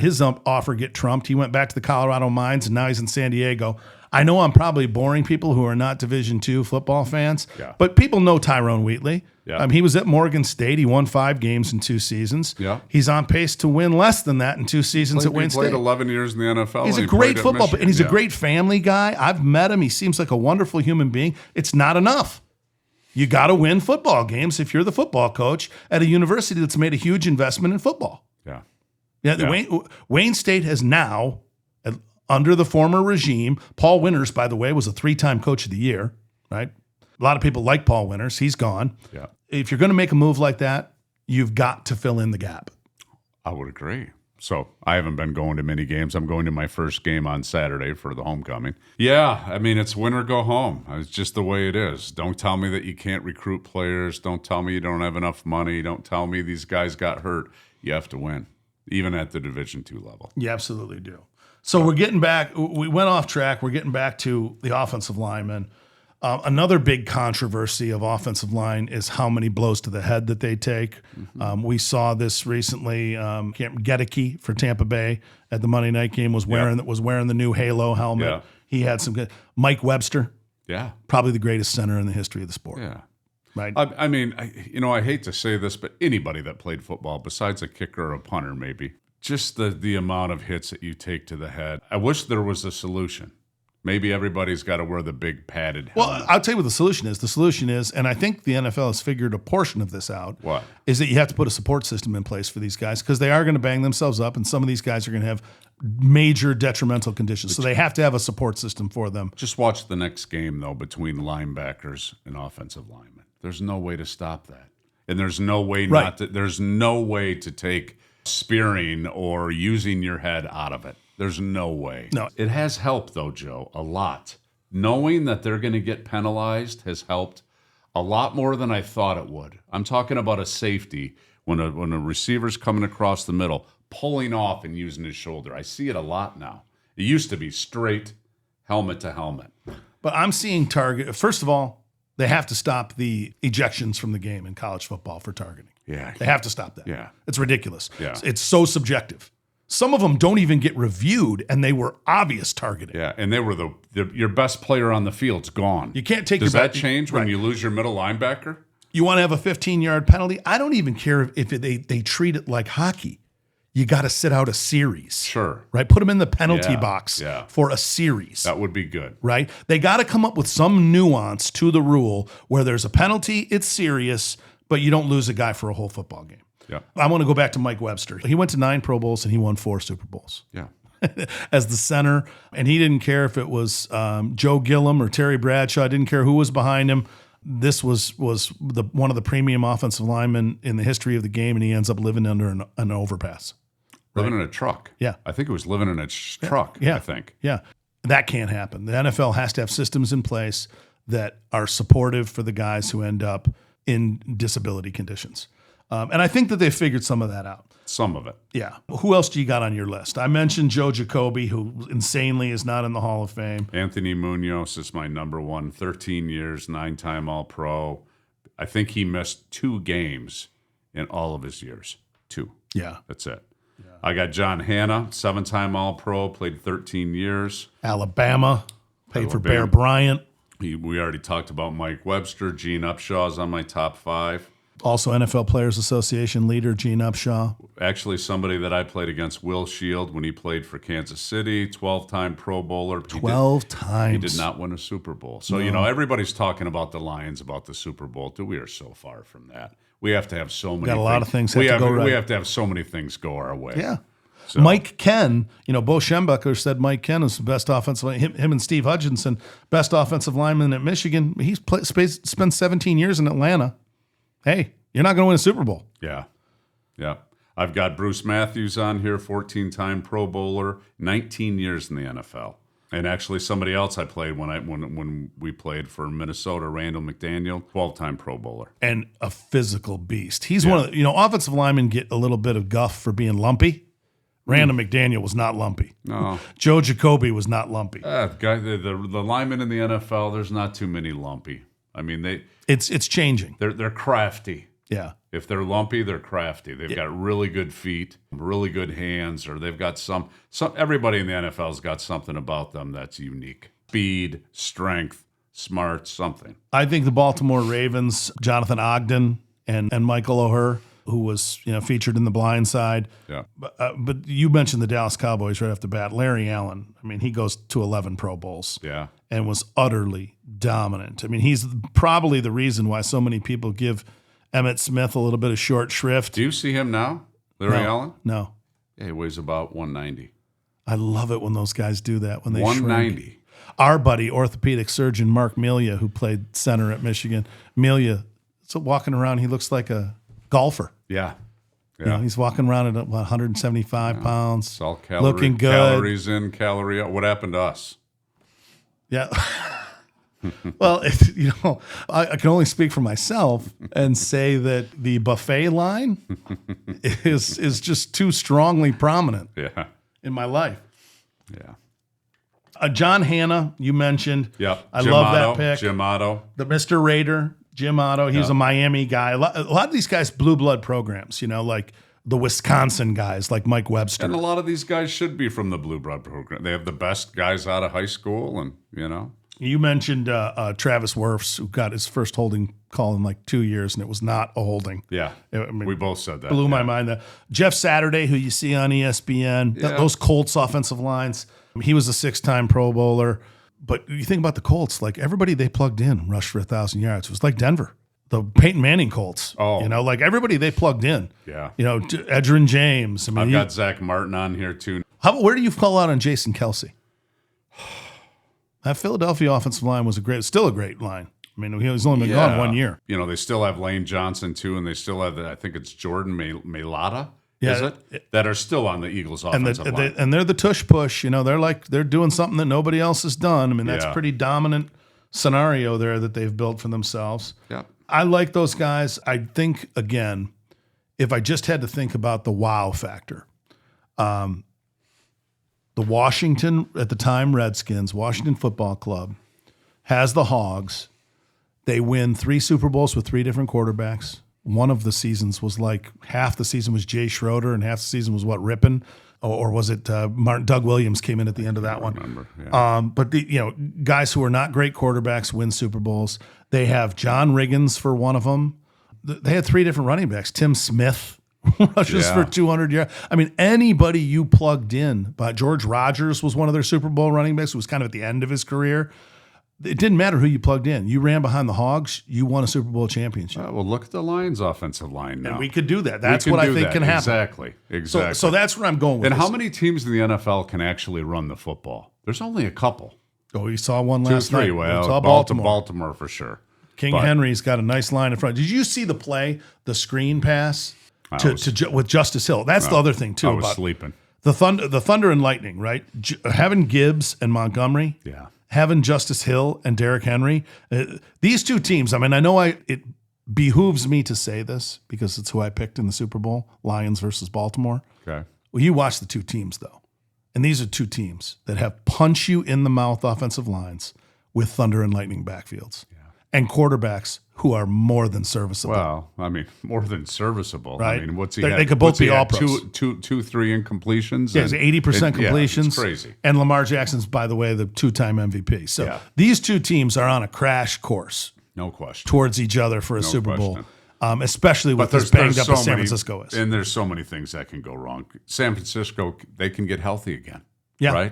his offer get trumped. He went back to the Colorado Mines, and now he's in San Diego. I know I'm probably boring people who are not Division II football fans, but people know Tyrone Wheatley. Yeah. He was at Morgan State. He won 5 games in 2 seasons. Yeah. He's on pace to win less than that in 2 seasons at Wayne State. He played 11 years in the NFL. He's a great football player, and he's a great family guy. I've met him. He seems like a wonderful human being. It's not enough. You got to win football games if you're the football coach at a university that's made a huge investment in football. Wayne State has now, under the former regime, Paul Winters, by the way, was a 3-time coach of the year, right? A lot of people like Paul Winters. He's gone. Yeah. If you're going to make a move like that, you've got to fill in the gap. I would agree. So I haven't been going to many games. I'm going to my first game on Saturday for the homecoming. Yeah, I mean, it's win or go home. It's just the way it is. Don't tell me that you can't recruit players. Don't tell me you don't have enough money. Don't tell me these guys got hurt. You have to win, even at the Division II level. You absolutely do. So we're getting back. We went off track. We're getting back to the offensive linemen. Another big controversy of offensive line is how many blows to the head that they take. Mm-hmm. We saw this recently. Gedeke for Tampa Bay at the Monday night game was wearing the new Halo helmet. Yeah. He had some good. Mike Webster, probably the greatest center in the history of the sport. Yeah, right. I mean, I hate to say this, but anybody that played football, besides a kicker or a punter, maybe just the amount of hits that you take to the head. I wish there was a solution. Maybe everybody's got to wear the big padded helmet. Well, I'll tell you what the solution is. The solution is, and I think the NFL has figured a portion of this out, is that you have to put a support system in place for these guys because they are going to bang themselves up, and some of these guys are going to have major detrimental conditions. So they have to have a support system for them. Just watch the next game, though, between linebackers and offensive linemen. There's no way to stop that. And there's no way there's no way to take spearing or using your head out of it. There's no way. No. It has helped, though, Joe, a lot. Knowing that they're going to get penalized has helped a lot more than I thought it would. I'm talking about a safety when a receiver's coming across the middle, pulling off and using his shoulder. I see it a lot now. It used to be straight helmet to helmet. But I'm seeing target. First of all, they have to stop the ejections from the game in college football for targeting. Yeah. They have to stop that. Yeah. It's ridiculous. Yeah. It's so subjective. Some of them don't even get reviewed, and they were obvious targeting. Yeah, and they were your best player on the field's gone. You can't take. Does that change when you lose your middle linebacker? You want to have a 15-yard penalty? I don't even care if they treat it like hockey. You got to sit out a series. Sure. Right? Put them in the penalty box for a series. That would be good. Right? They got to come up with some nuance to the rule where there's a penalty, it's serious, but you don't lose a guy for a whole football game. Yeah. I want to go back to Mike Webster. He went to 9 Pro Bowls and he won 4 Super Bowls. Yeah. As the center, and he didn't care if it was Joe Gilliam or Terry Bradshaw. Didn't care who was behind him. This was one of the premium offensive linemen in the history of the game, and he ends up living under an overpass. Living in a truck. Yeah. I think it was living in a truck, Yeah. I think. Yeah. That can't happen. The NFL has to have systems in place that are supportive for the guys who end up in disability conditions. And I think that they figured some of that out. Some of it. Yeah. Who else do you got on your list? I mentioned Joe Jacoby, who insanely is not in the Hall of Fame. Anthony Munoz is my number one. 13 years, 9-time All-Pro. I think he missed 2 games in all of his years. 2. Yeah. That's it. Yeah. I got John Hanna, 7-time All-Pro, played 13 years. Alabama, played for Bear Bryant. We already talked about Mike Webster. Gene Upshaw's on my top 5. Also NFL Players Association leader, Gene Upshaw. Actually, somebody that I played against, Will Shield, when he played for Kansas City, 12-time Pro Bowler. 12 times. He did not win a Super Bowl. So, everybody's talking about the Lions, about the Super Bowl. We are so far from that. We have to have so many Got a lot of things we have to go right. We have to have so many things go our way. Yeah. So. Mike Ken, Bo Schembechler said Mike Ken is the best offensive him and Steve Hutchinson, best offensive lineman at Michigan. He's spent 17 years in Atlanta. Hey, you're not going to win a Super Bowl. Yeah. Yeah. I've got Bruce Matthews on here, 14-time Pro Bowler, 19 years in the NFL. And actually somebody else I played when we played for Minnesota, Randall McDaniel, 12-time Pro Bowler. And a physical beast. He's one of the, offensive linemen get a little bit of guff for being lumpy. Randall McDaniel was not lumpy. No. Joe Jacoby was not lumpy. The linemen in the NFL, there's not too many lumpy. I mean, it's changing. They're crafty. Yeah. If they're lumpy, they're crafty. They've got really good feet, really good hands, or they've got some. Everybody in the NFL's got something about them that's unique. Speed, strength, smart, something. I think the Baltimore Ravens, Jonathan Ogden and Michael O'Hare, who was featured in The Blind Side. Yeah. But you mentioned the Dallas Cowboys right off the bat. Larry Allen, he goes to 11 Pro Bowls. Yeah. And was utterly dominant. he's probably the reason why so many people give Emmitt Smith a little bit of short shrift. Do you see him now, Larry Allen? No. Yeah, he weighs about 190. I love it when those guys do that, when they 190. Shrink. Our buddy, orthopedic surgeon Mark Melia, who played center at Michigan, walking around, he looks like a golfer. Yeah. Yeah. He's walking around at 175 pounds, It's all looking good. Calories in, calorie out. What happened to us? Yeah. Well, I can only speak for myself and say that the buffet line is just too strongly prominent in my life. Yeah. John Hanna, you mentioned. Yep. I love that pick. Jim Otto. The Mr. Raider, Jim Otto. He was a Miami guy. A lot of these guys, blue blood programs, like the Wisconsin guys, like Mike Webster. And a lot of these guys should be from the blue blood program. They have the best guys out of high school, and You mentioned Travis Wirfs, who got his first holding call in like 2 years, and it was not a holding. Yeah, we both said that. Blew my mind. Jeff Saturday, who you see on ESPN, those Colts offensive lines, he was a 6-time Pro Bowler. But you think about the Colts, like everybody they plugged in rushed for 1,000 yards. It was like Denver, the Peyton Manning Colts. Oh. Like everybody they plugged in. Yeah. Edgerrin James. I've got Zach Martin on here too. Where do you call out on Jason Kelsey? That Philadelphia offensive line was still a great line. He's only been gone 1 year. They still have Lane Johnson too, and they still have I think it's Jordan Mailata. Is it? That are still on the Eagles offensive line. And they're the tush push. They're doing something that nobody else has done. That's a pretty dominant scenario there that they've built for themselves. Yeah. I like those guys. I think, again, if I just had to think about the wow factor, the Washington, at the time, Redskins, Washington Football Club, has the Hogs. They win 3 Super Bowls with 3 different quarterbacks. One of the seasons was like half the season was Jay Schroeder and half the season was Rippon, or was it Doug Williams came in at the end of that one? Remember, yeah. But guys who are not great quarterbacks win Super Bowls. They have John Riggins for one of them. They had 3 different running backs. Tim Smith rushes for 200 yards. Anybody you plugged in, but George Rogers was one of their Super Bowl running backs. It was kind of at the end of his career. It didn't matter who you plugged in. You ran behind the Hogs, you won a Super Bowl championship. Well, look at the Lions' offensive line now. And we could do that. That's what I think can happen. Exactly. So that's where I'm going with And this. how many teams in the NFL can actually run the football? There's only a couple. Oh, you saw one 2 or last 3. night. Well, We saw Baltimore. Baltimore for sure. King Henry's got a nice line in front. Did you see the play, the screen pass? with Justice Hill. That's the other thing too. I was about sleeping. the Thunder and Lightning, right? Having Gibbs and Montgomery, Yeah. having Justice Hill and Derrick Henry. These two teams. I mean, I know it behooves me to say this because it's who I picked in the Super Bowl: Lions versus Baltimore. Okay. Well, you watch the two teams though, and these are two teams that have punch you in the mouth offensive lines with Thunder and Lightning backfields, and quarterbacks who are more than serviceable. Well, I mean, more than serviceable. Right. I mean, what's he? They had? could both What's he be had? all-pros. Two, 3 incompletions. Yeah, it's 80% completions. It's crazy. And Lamar Jackson's, by the way, the 2-time MVP. So Yeah. these two teams are on a crash course No question. towards each other for a Super question. Bowl, especially with But as banged up so as San many- Francisco is. And there's so many things that can go wrong. San Francisco, they can get healthy again. Yeah.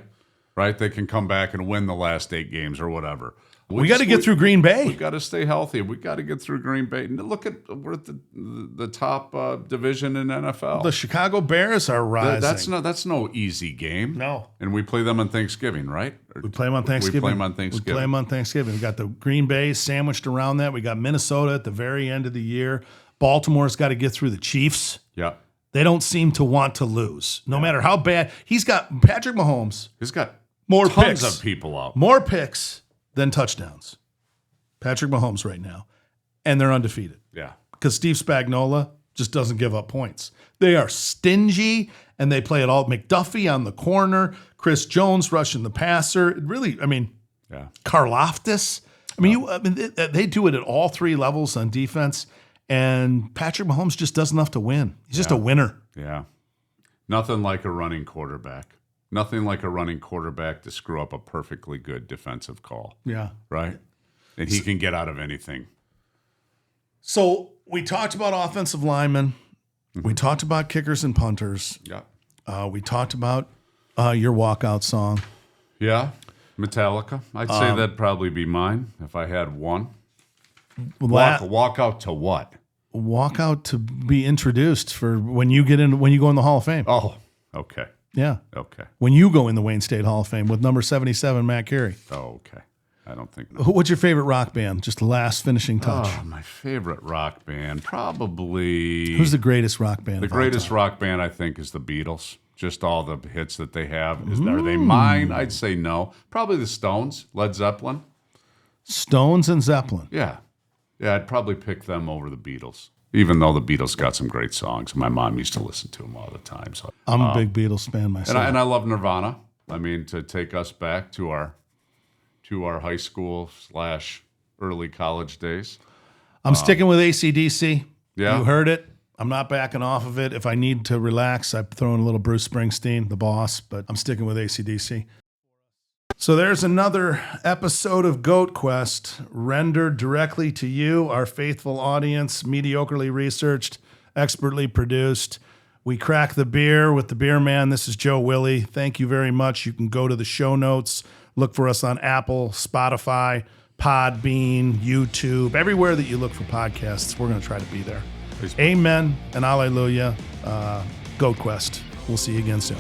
Right? They can come back and win the last 8 games or whatever. We got to get through Green We Bay. got to stay healthy. We got to get through Green Bay. And look at we're at the top division in NFL. The Chicago Bears are rising. That's no easy game. No. And we play them on Thanksgiving, right? We play them on Thanksgiving. We play them on Thanksgiving. We play them on Thanksgiving. We got the Green Bay sandwiched around that. We got Minnesota at the very end of the year. Baltimore's got to get through the Chiefs. Yeah. They don't seem to want to lose, no matter how bad. He's got Patrick Mahomes. He's got More tons picks. of people out. More picks than touchdowns. Patrick Mahomes right now. And they're undefeated Yeah. because Steve Spagnuolo just doesn't give up points. They are stingy and they play it all. McDuffie on the corner, Chris Jones rushing the passer. It really, I mean, Yeah. Karlaftis. I mean, they do it at all 3 levels on defense. And Patrick Mahomes just does enough to win. He's just a winner. Yeah. Nothing like a running quarterback. Nothing like a running quarterback to screw up a perfectly good defensive call. Yeah. Right? And he can get out of anything. So we talked about offensive linemen. We talked about kickers and punters. Yeah. We talked about your walkout song. Yeah. Metallica. I'd say that'd probably be mine if I had one. Walk out to what? Walkout to be introduced for when you go in the Hall of Fame. Oh, okay. Yeah. Okay. When you go in the Wayne State Hall of Fame with number 77, Matt Carey. Oh, okay. I don't think. What's your favorite rock band? Just the last finishing touch. Oh, my favorite rock band, probably. Who's the greatest rock band? The of all greatest time? rock band, I think, is the Beatles. Just all the hits that they have. Are they mine? I'd say no. Probably the Stones, Led Zeppelin. Stones and Zeppelin. Yeah. Yeah, I'd probably pick them over the Beatles. Even though the Beatles got some great songs. My mom used to listen to them all the time. So I'm a big Beatles fan myself. and I love Nirvana. I mean, to take us back to our high school / early college days. I'm sticking with AC/DC. Yeah. You heard it. I'm not backing off of it. If I need to relax, I throw in a little Bruce Springsteen, the boss, but I'm sticking with AC/DC. So there's another episode of Goat Quest rendered directly to you, our faithful audience, mediocrely researched, expertly produced. We crack the beer with the beer man. This is Joe Willie. Thank you very much. You can go to the show notes, look for us on Apple, Spotify, Podbean, YouTube, everywhere that you look for podcasts. We're going to try to be there. Amen and hallelujah. Goat Quest. We'll see you again soon.